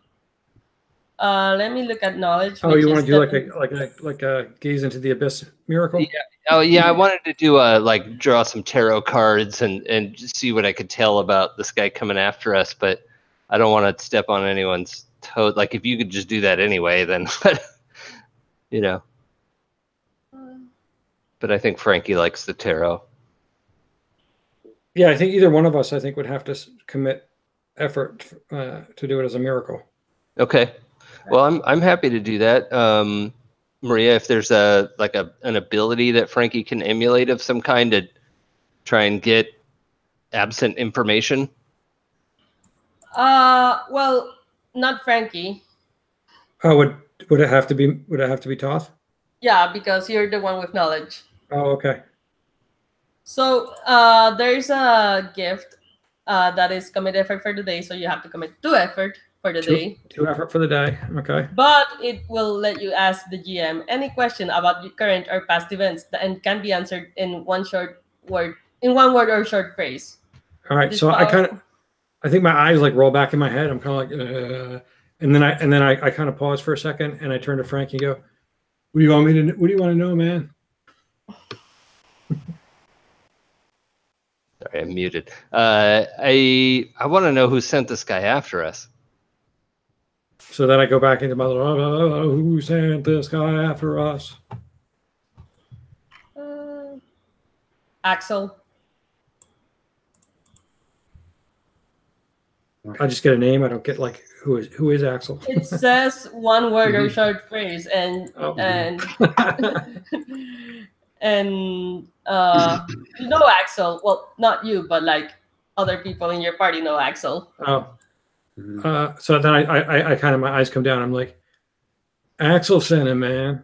let me look at knowledge. Oh, Which you is want to do the, like a gaze into the abyss miracle? Yeah. Oh, yeah. I wanted to do like draw some tarot cards and just see what I could tell about this guy coming after us, but I don't want to step on anyone's toe. Like, if you could just do that anyway, then you know. But I think Frankie likes the tarot. Yeah, I think either one of us, I think, would have to commit effort to do it as a miracle. Okay. Well, I'm happy to do that. Maria, if there's an ability that Frankie can emulate of some kind to try and get absent information. well, not Frankie. Oh, would it have to be Toth? Yeah, because you're the one with knowledge. Oh, okay. So, there's a gift that is commit effort for the day. So you have to commit 2 effort for the day. 2 effort for the day. Okay. But it will let you ask the GM any question about the current or past events and can be answered in one word or short phrase. All right. So I think my eyes like roll back in my head. I'm kind of like, and then I kind of pause for a second and I turn to Frank and go, what do you want to know, man? Sorry, I'm muted. I want to know who sent this guy after us. So then I go back into my little, who sent this guy after us? Axel. I just get a name. I don't get like who is Axel. It says one word or short phrase, and and you know Axel. Well, not you, but like other people in your party know Axel. Oh. So then I kind of, my eyes come down. I'm like, Axel sent him, man.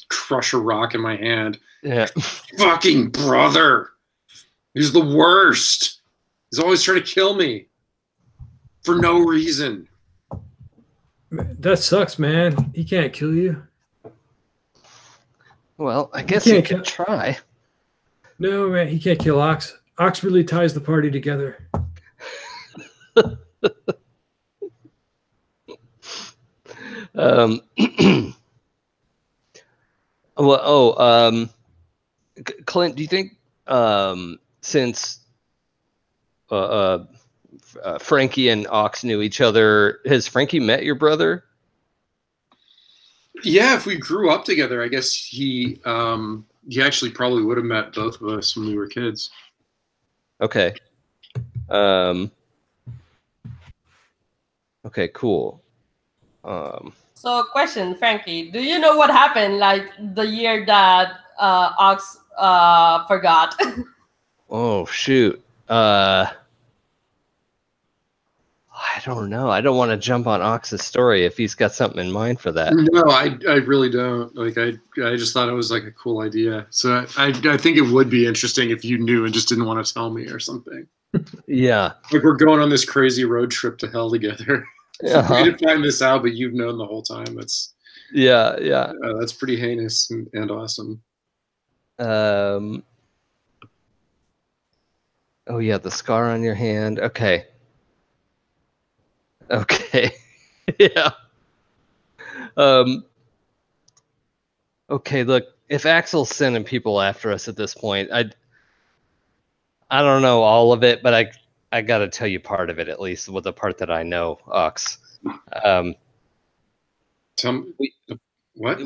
Crush a rock in my hand. Yeah. Fucking brother. He's the worst. He's always trying to kill me for no reason. That sucks, man. He can't kill you. Well, I guess he could try. No, man, he can't kill Ox. Ox really ties the party together. Clint, do you think since Frankie and Ox knew each other, has Frankie met your brother? Yeah, if we grew up together, I guess he actually probably would have met both of us when we were kids. Okay. Okay, cool. So, question, Frankie, do you know what happened like the year that Ox forgot? Oh shoot. I don't know. I don't want to jump on Ox's story if he's got something in mind for that. No, I really don't. Like I just thought it was like a cool idea. So I think it would be interesting if you knew and just didn't want to tell me or something. Yeah. Like we're going on this crazy road trip to hell together. Uh-huh. We didn't find this out, but you've known the whole time. That's that's pretty heinous and awesome. Oh yeah, the scar on your hand. Okay. Yeah. Okay, look, if Axel's sending people after us at this point, I don't know all of it, but I got to tell you part of it, at least with the part that I know, Ox. Tell me, what?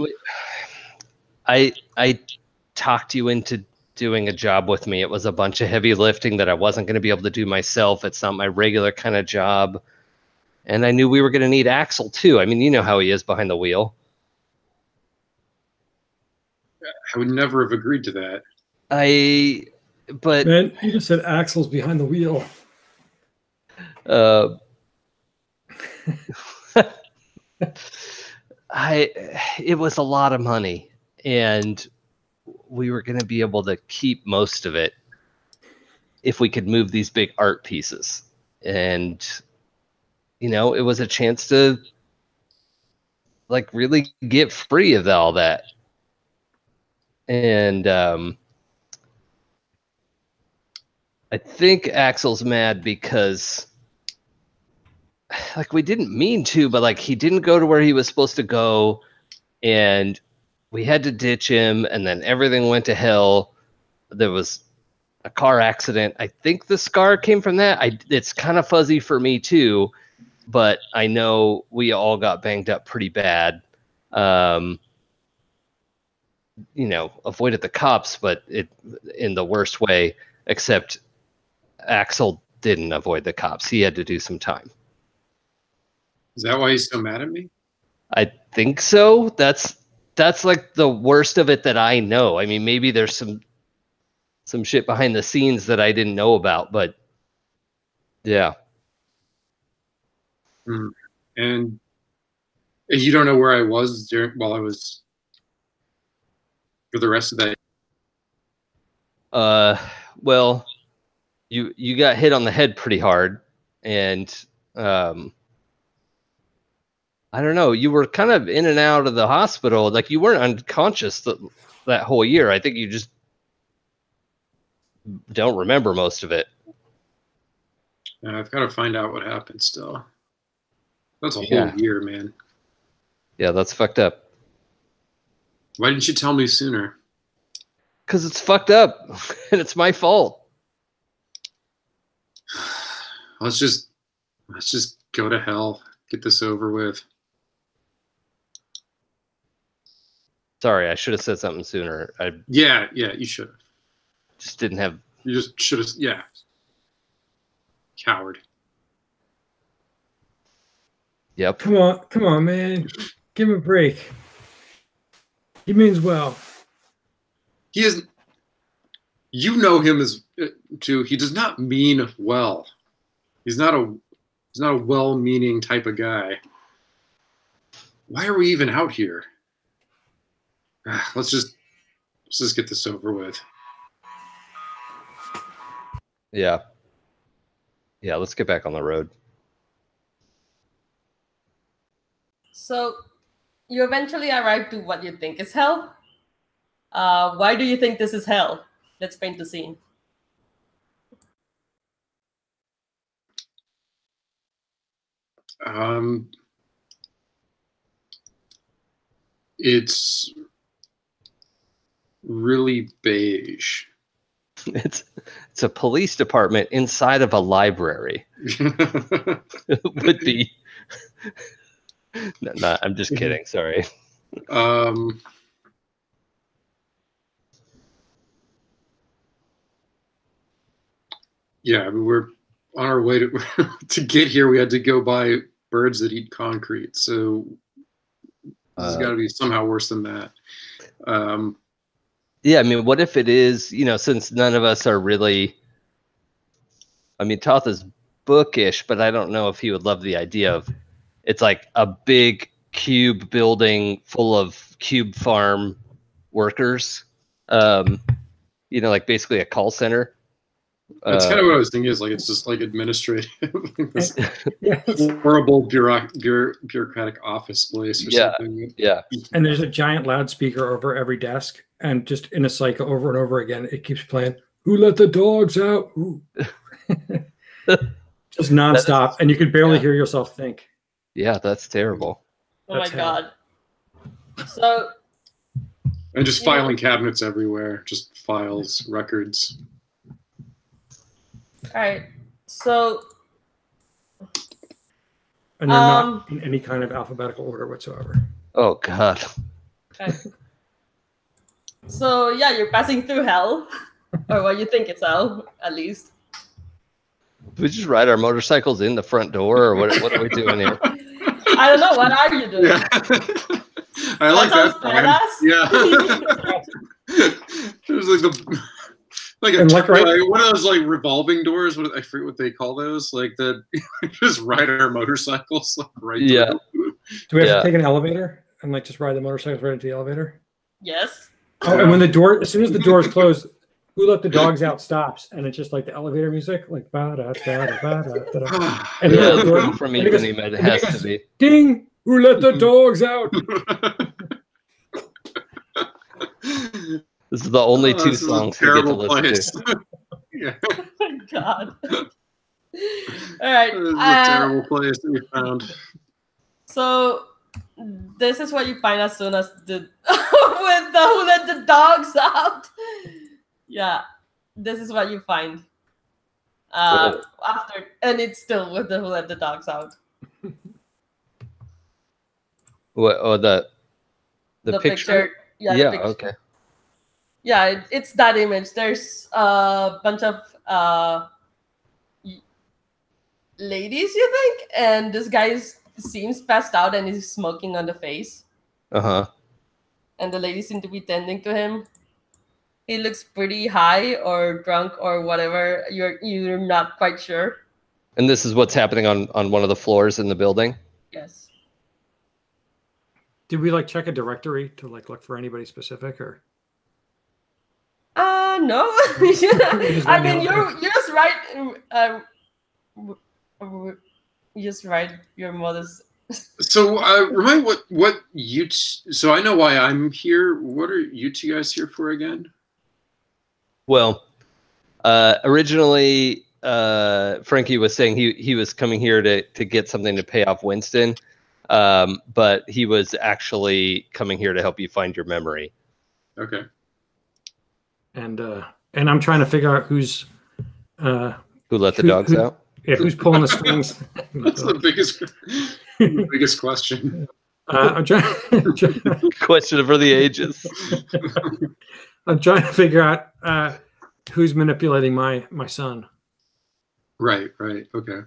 I talked you into doing a job with me. It was a bunch of heavy lifting that I wasn't going to be able to do myself. It's not my regular kind of job. And I knew we were going to need Axel too. I mean, you know how he is behind the wheel. I would never have agreed to that. But Man, you just said Axel's behind the wheel. It was a lot of money, and we were going to be able to keep most of it if we could move these big art pieces. And you know, it was a chance to like really get free of all that. And I think Axel's mad because like we didn't mean to, but like he didn't go to where he was supposed to go, and we had to ditch him, and then everything went to hell. There was a car accident. I think the scar came from that. It's kind of fuzzy for me too, but I know we all got banged up pretty bad. You know, avoided the cops, but it in the worst way, except Axel didn't avoid the cops. He had to do some time. Is that why he's so mad at me? I think so. That's like the worst of it that I know. I mean, maybe there's some shit behind the scenes that I didn't know about, but yeah. And you don't know where I was while I was for the rest of that. Well, you got hit on the head pretty hard, and I don't know. You were kind of in and out of the hospital. Like you weren't unconscious that whole year. I think you just don't remember most of it. I've got to find out what happened still. That's a whole year, man. Yeah, that's fucked up. Why didn't you tell me sooner? Because it's fucked up, and it's my fault. Let's just go to hell. Get this over with. Sorry, I should have said something sooner. Yeah, you should have. Just didn't have. You just should have. Yeah. Coward. Yep. Come on, man. Give him a break. He means well. He is. You know him as too. He does not mean well. He's not a well-meaning type of guy. Why are we even out here? Let's just get this over with. Yeah, let's get back on the road. So, you eventually arrive to what you think is hell. Why do you think this is hell? Let's paint the scene. It's really beige. It's a police department inside of a library. It would be. No, I'm just kidding. Sorry. Yeah, I mean, we're on our way to to get here. We had to go by birds that eat concrete. So this has got to be somehow worse than that. Yeah, I mean, what if it is, since none of us are really, I mean, Toth is bookish, but I don't know if he would love the idea of it's like a big cube building full of cube farm workers, like basically a call center. That's kind of what I was thinking. Is like it's just like administrative, this Yeah. horrible bureaucratic office place or something. Yeah. And there's a giant loudspeaker over every desk, and just in a cycle over and over again, it keeps playing. Who let the dogs out? Just nonstop, and you can barely hear yourself think. Yeah, that's terrible. Oh That's my god. So. And just filing cabinets everywhere, just files, records. All right. So. And they're not in any kind of alphabetical order whatsoever. Oh god. Okay. So yeah, you're passing through hell, or what you think it's hell, at least. Do we just ride our motorcycles in the front door, or what are we doing here? I don't know. What are you doing? Yeah. I like that plan. Yeah. It was like one of those like revolving doors. I forget what they call those. Like that, just ride our motorcycles like right. Yeah. Do we have to take an elevator and like just ride the motorcycles right into the elevator? Yes. Oh, and when as soon as the doors close, Who Let the Dogs Out stops, and it's just like the elevator music, like ba da da da ba da da. And the door from Ethan, it has to be. Ding! Who let the dogs out? This is the only two songs we get to listen to. Yeah. Oh my god. All right. This is a terrible place that we found. So this is what you find as soon as the with the Who Let the Dogs Out. Yeah, this is what you find after, and it's still with the Who Let the Dogs Out. What? Oh, the picture. Yeah. Yeah. The picture. Okay. Yeah, it's that image. There's a bunch of ladies, you think, and this guy seems passed out and he's smoking on the face. And the ladies seem to be tending to him. He looks pretty high or drunk or whatever. You're not quite sure. And this is what's happening on one of the floors in the building. Yes. Did we like check a directory to like look for anybody specific or? No. I mean, you just write. You just write your mother's. So remind what you. So I know why I'm here. What are you two guys here for again? Well, originally, Frankie was saying he was coming here to get something to pay off Winston, but he was actually coming here to help you find your memory. Okay. And I'm trying to figure out who's who let the dogs out. Yeah, who's pulling the strings? That's the biggest question. I'm trying Question for the ages. I'm trying to figure out who's manipulating my son. Right. Okay.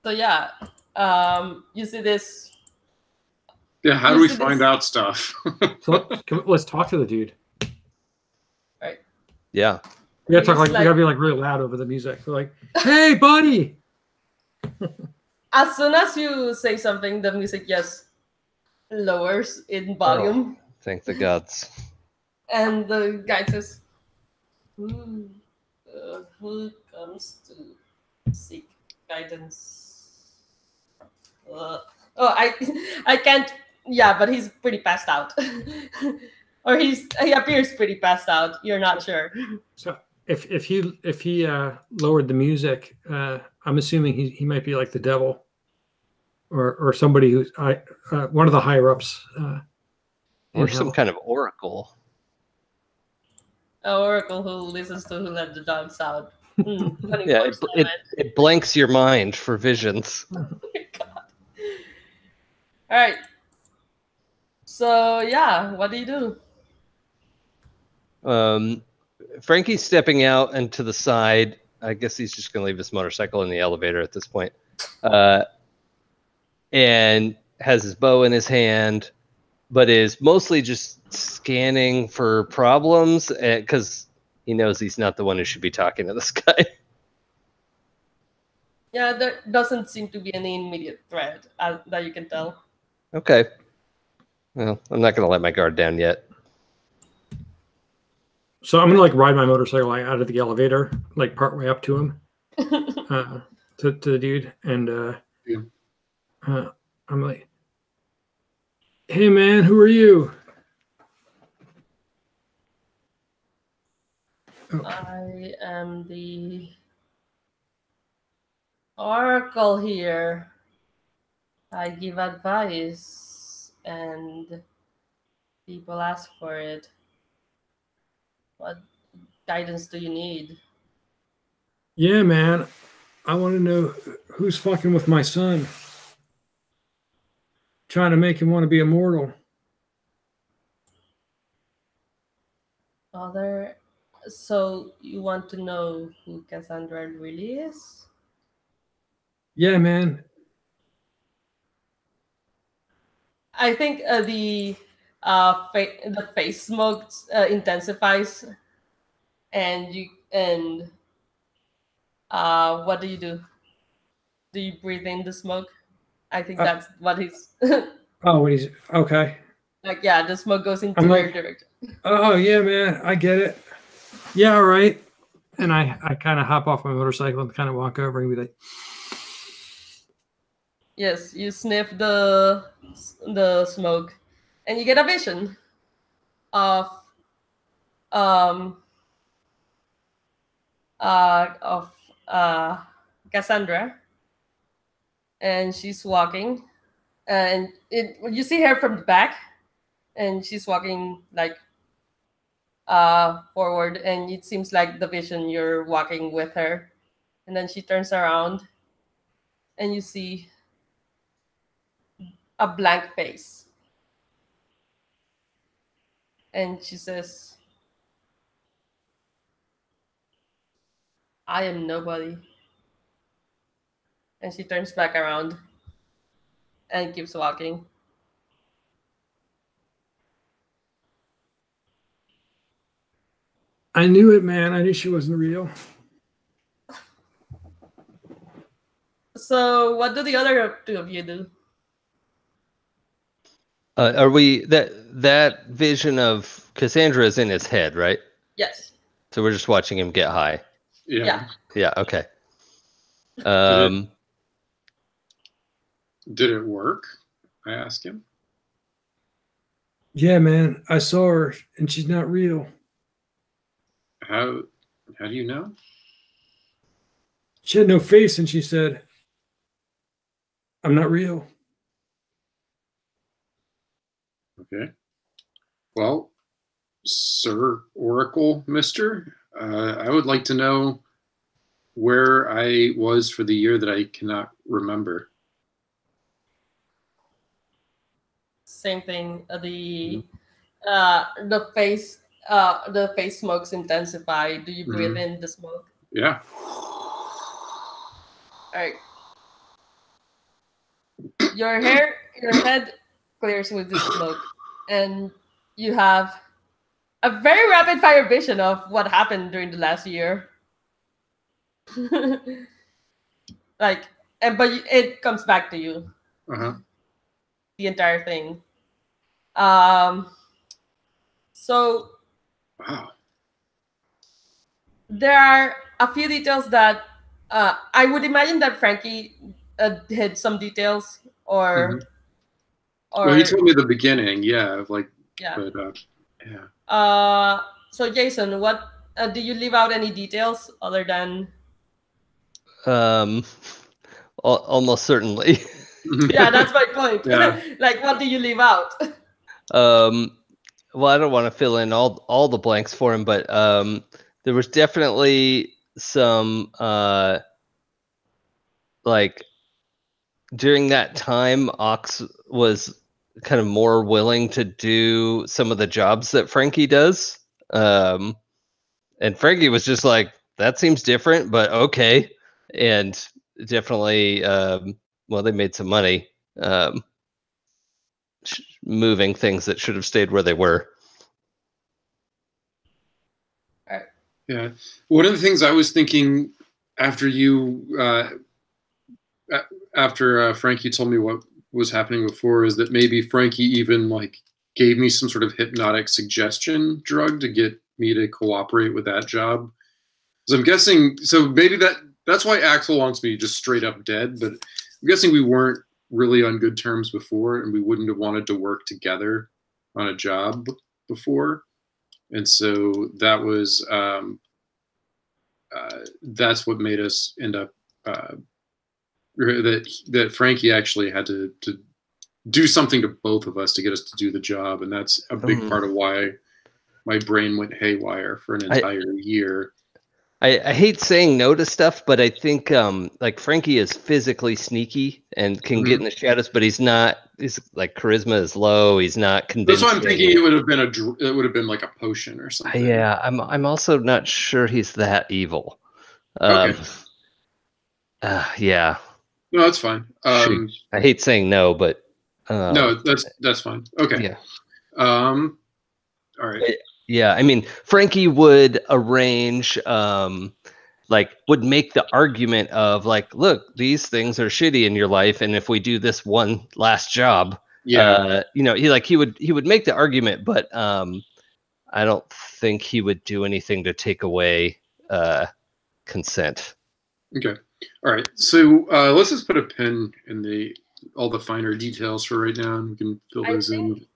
So yeah, you see this. Yeah, how do we find out stuff? So let's talk to the dude. Right. Yeah. We gotta talk we gotta be like really loud over the music. We're like, hey buddy. As soon as you say something, the music just lowers in volume. Oh, thank the gods. And the guy says, who comes to seek guidance? I can't. Yeah, but he's pretty passed out. Or he appears pretty passed out. You're not sure. So if he lowered the music, I'm assuming he might be like the devil, or somebody who's one of the higher ups, or some kind of oracle. An oracle who listens to Who Let the Dogs Out. Yeah, it blanks your mind for visions. Oh my god! All right. So yeah, what do you do? Frankie's stepping out and to the side, I guess he's just gonna leave his motorcycle in the elevator at this point. And has his bow in his hand, but is mostly just scanning for problems because he knows he's not the one who should be talking to this guy. Yeah, there doesn't seem to be any immediate threat that you can tell. Okay. Well, I'm not going to let my guard down yet. So I'm gonna like ride my motorcycle out of the elevator, like partway up to him, to the dude, and I'm like, "Hey man, who are you?" Oh. I am the Oracle here. I give advice and people ask for it. What guidance do you need? Yeah, man, I want to know who's fucking with my son, trying to make him want to be immortal. So you want to know who Cassandra really is? Yeah, man. I think the face smoke intensifies, and what do you do? Do you breathe in the smoke? I think that's what he's Oh, what he's okay. like. Yeah, the smoke goes into I'm your like, direction. Oh yeah, man, I get it. Yeah, all right. And I kind of hop off my motorcycle and kind of walk over and be like, Yes, you sniff the smoke, and you get a vision of um of Cassandra, and she's walking, and you see her from the back, and she's walking like forward, and it seems like the vision you're walking with her, and then she turns around, and you see a blank face, and she says, "I am nobody," and she turns back around and keeps walking. I knew it, man. I knew she wasn't real. So what do the other two of you do? Are we that vision of Cassandra is in his head, right? Yes. So we're just watching him get high. Yeah. Yeah. Okay. Did it work? I asked him. Yeah, man. I saw her, and she's not real. How do you know? She had no face, and she said, "I'm not real." Okay. Well, Sir Oracle, Mister, I would like to know where I was for the year that I cannot remember. Same thing. The face smokes intensify. Do you breathe in the smoke? Yeah. All right. Your head clears with the smoke, and you have a very rapid fire vision of what happened during the last year. But it comes back to you. The entire thing. So wow. There are a few details that I would imagine that Frankie hid some details, or well, he told me the beginning, but yeah. So Jason, what do you leave out any details other than? Almost certainly. Yeah, that's my point. Yeah. Like, what do you leave out? Well, I don't want to fill in all the blanks for him, but there was definitely some like during that time, Ox was kind of more willing to do some of the jobs that Frankie does. And Frankie was just like, that seems different, but okay. And definitely, well, they made some money moving things that should have stayed where they were. Yeah. One of the things I was thinking after Frankie told me what was happening before is that maybe Frankie even like gave me some sort of hypnotic suggestion drug to get me to cooperate with that job. So I'm guessing, so maybe that's why Axel wants me just straight up dead, but I'm guessing we weren't really on good terms before and we wouldn't have wanted to work together on a job before. And so that was, that's what made us end up, that Frankie actually had to do something to both of us to get us to do the job. And that's a big part of why my brain went haywire for an entire year. I hate saying no to stuff, but I think like Frankie is physically sneaky and can get in the shadows, but he's not. His like charisma is low. He's not convincing. That's why I'm thinking it would have been like a potion or something. Yeah, I'm also not sure he's that evil. Okay. Yeah. No, that's fine. I hate saying no, but no, that's fine. Okay. Yeah. All right. Yeah, I mean, Frankie would arrange, like, would make the argument of like, look, these things are shitty in your life, and if we do this one last job, you know, he would make the argument, but I don't think he would do anything to take away consent. Okay. All right. So let's just put a pin in all the finer details for right now, and we can fill those in.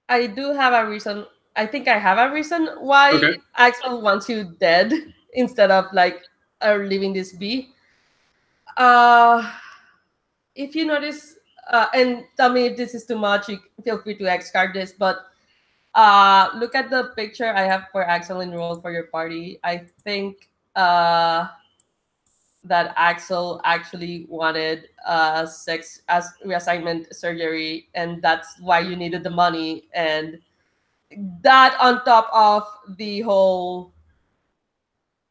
I do have a reason. I think I have a reason why Axel wants you dead instead of like leaving this be. If you notice, and tell me if this is too much, you feel free to X-card this, but look at the picture I have for Axel enrolled for your party. I think that Axel actually wanted sex as reassignment surgery, and that's why you needed the money. And that on top of the whole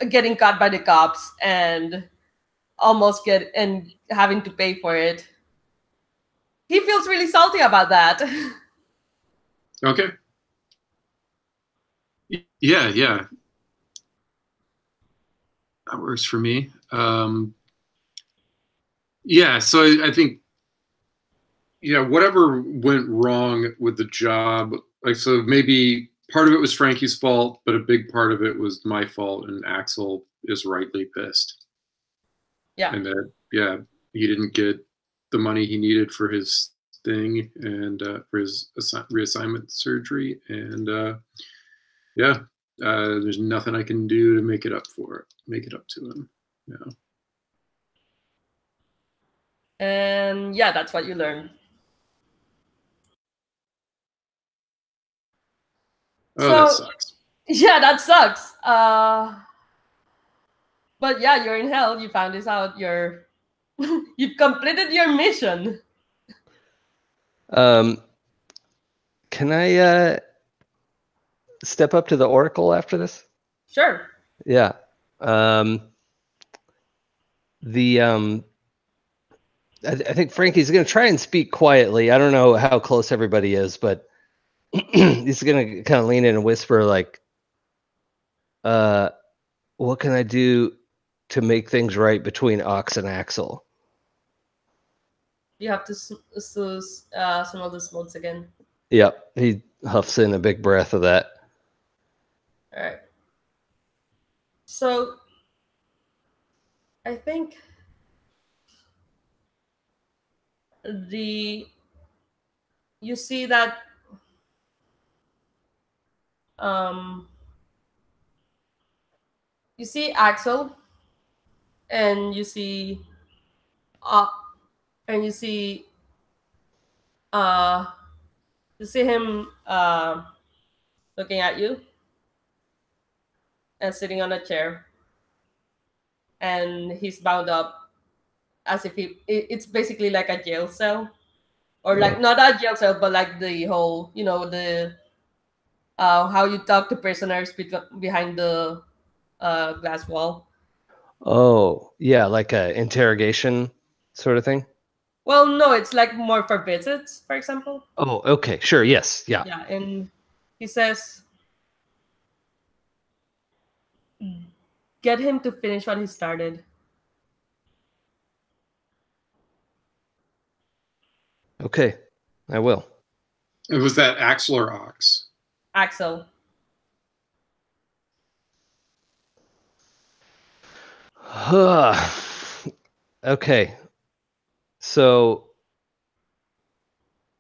getting caught by the cops and almost having to pay for it. He feels really salty about that. Okay. Yeah. That works for me. Yeah, so I think, whatever went wrong with the job, like, so maybe part of it was Frankie's fault, but a big part of it was my fault, and Axel is rightly pissed. Yeah. And that, he didn't get the money he needed for his thing and for his reassignment surgery. And there's nothing I can do to make it up to him. Yeah. And that's what you learn. Oh, that sucks. Yeah, that sucks. But yeah, you're in hell. You found this out. You've completed your mission. Can I step up to the Oracle after this? Sure. Yeah. I think Frankie's going to try and speak quietly. I don't know how close everybody is, but he's going to kind of lean in and whisper like, what can I do to make things right between Ox and Axel? You have to smell the smokes again. Yep. He huffs in a big breath of that. All right. So I think you see that you see Axel and you see him looking at you and sitting on a chair, and he's bound up as if it's basically like a jail cell, or like not a jail cell, but like the whole, the how you talk to prisoners behind the glass wall. Oh, yeah, like a interrogation sort of thing. Well, no, it's like more for visits, for example. Oh, okay, sure, yes, yeah. Yeah, and he says, get him to finish what he started. Okay, I will. And was that Axel or Ox? Axel. Okay. So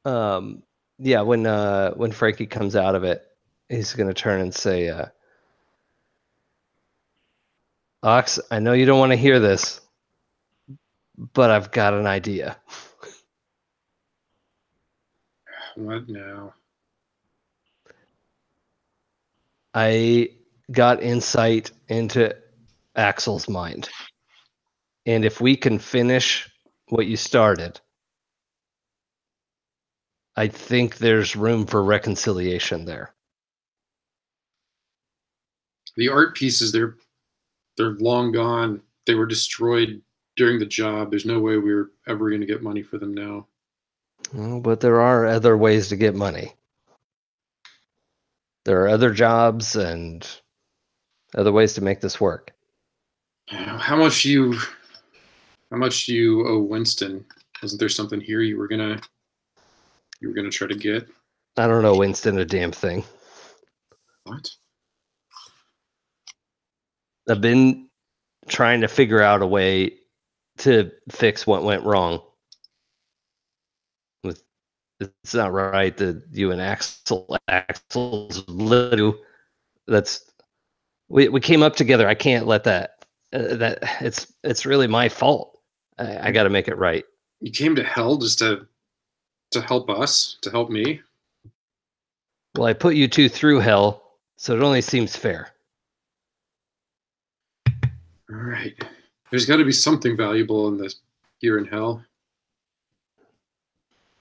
yeah, when Frankie comes out of it, he's gonna turn and say, Ox, I know you don't want to hear this, but I've got an idea. What now? I got insight into Axel's mind. And if we can finish what you started, I think there's room for reconciliation there. The art pieces, they're long gone. They were destroyed during the job. There's no way we're ever going to get money for them now. Well, but there are other ways to get money. There are other jobs and other ways to make this work. How much do you owe Winston? Wasn't there something here you were gonna try to get? I don't know Winston a damn thing. What? I've been trying to figure out a way to fix what went wrong. It's not right that you and Axel's little. We came up together. I can't let that. It's really my fault. I got to make it right. You came to hell just to help us, to help me? Well, I put you two through hell, so it only seems fair. All right. There's got to be something valuable in this here in hell.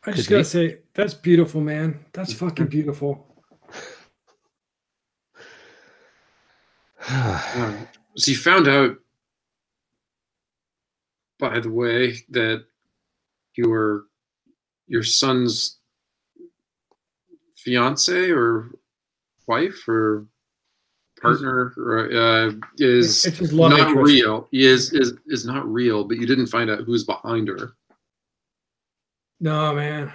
I just gotta say, that's beautiful, man. That's fucking beautiful. So you found out, by the way, that your son's fiance or wife or partner is it's his love not interest. real. Is not real, but you didn't find out who's behind her. No, man.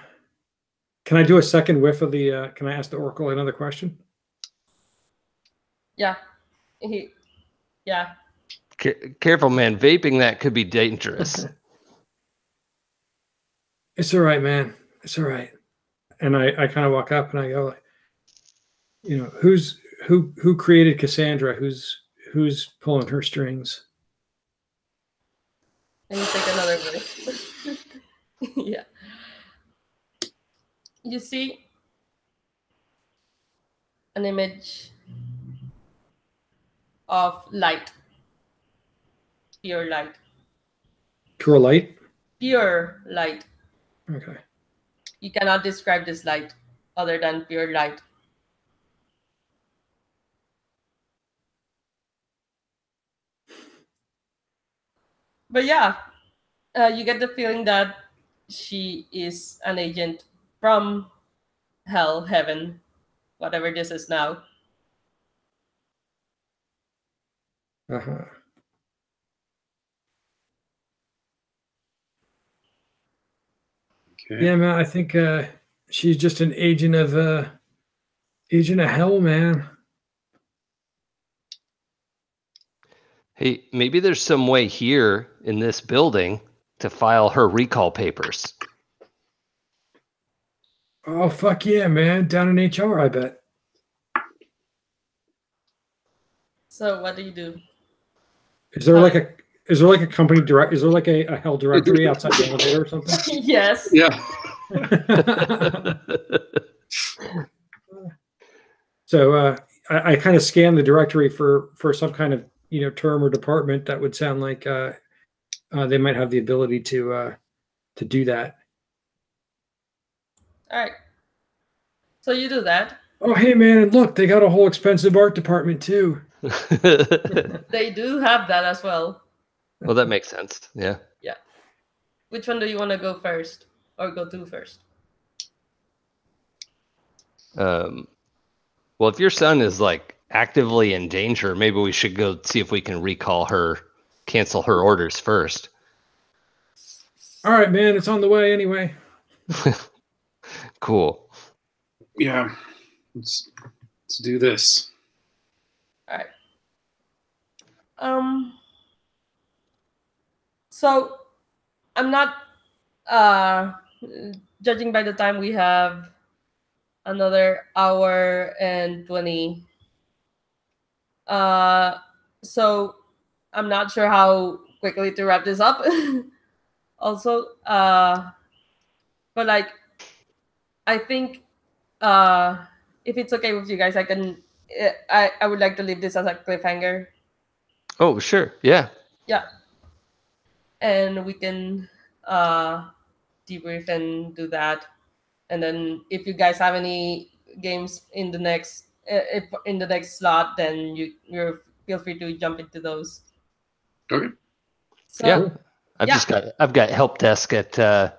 Can I do a second whiff of the? Can I ask the Oracle another question? Yeah. Careful, man. Vaping that could be dangerous. It's all right, man. It's all right. And I kind of walk up and I go, who created Cassandra? Who's pulling her strings? And you take another breath. Yeah. You see an image of light. Pure light. Pure light? Pure light. Okay. You cannot describe this light other than pure light. But yeah, you get the feeling that she is an agent from hell, heaven, whatever this is now. Uh-huh. Okay. Yeah, man. I think she's just an agent of hell, man. Hey, maybe there's some way here in this building to file her recall papers. Oh, fuck yeah, man. Down in HR, I bet. So what do you do? Is there like a company direct? Is there like a hell directory outside the elevator or something? Yes. Yeah. So I kind of scan the directory for some kind of term or department that would sound like they might have the ability to do that. All right. So you do that. Oh, hey man, and look, they got a whole expensive art department too. They do have that as well. Well, that makes sense. Yeah. Which one do you want to go first or go to first? Well, if your son is like actively in danger, maybe we should go see if we can cancel her orders first. All right, man, it's on the way anyway. Cool. Yeah. Let's do this. All right. So I'm not judging by the time. We have another hour and 20. So I'm not sure how quickly to wrap this up. Also, but like, I think if it's okay with you guys, I would like to leave this as a cliffhanger. Oh, sure. Yeah. Yeah. And we can debrief and do that. And then if you guys have any games in the next slot, then you're feel free to jump into those. Okay. So, yeah. I've got help desk at the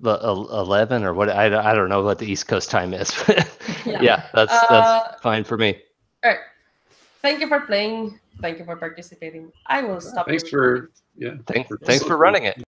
11 or what. I don't know what the East Coast time is. Yeah, that's fine for me. All right. Thank you for playing. Thank you for participating. I will stop. Thanks for Thanks for running it.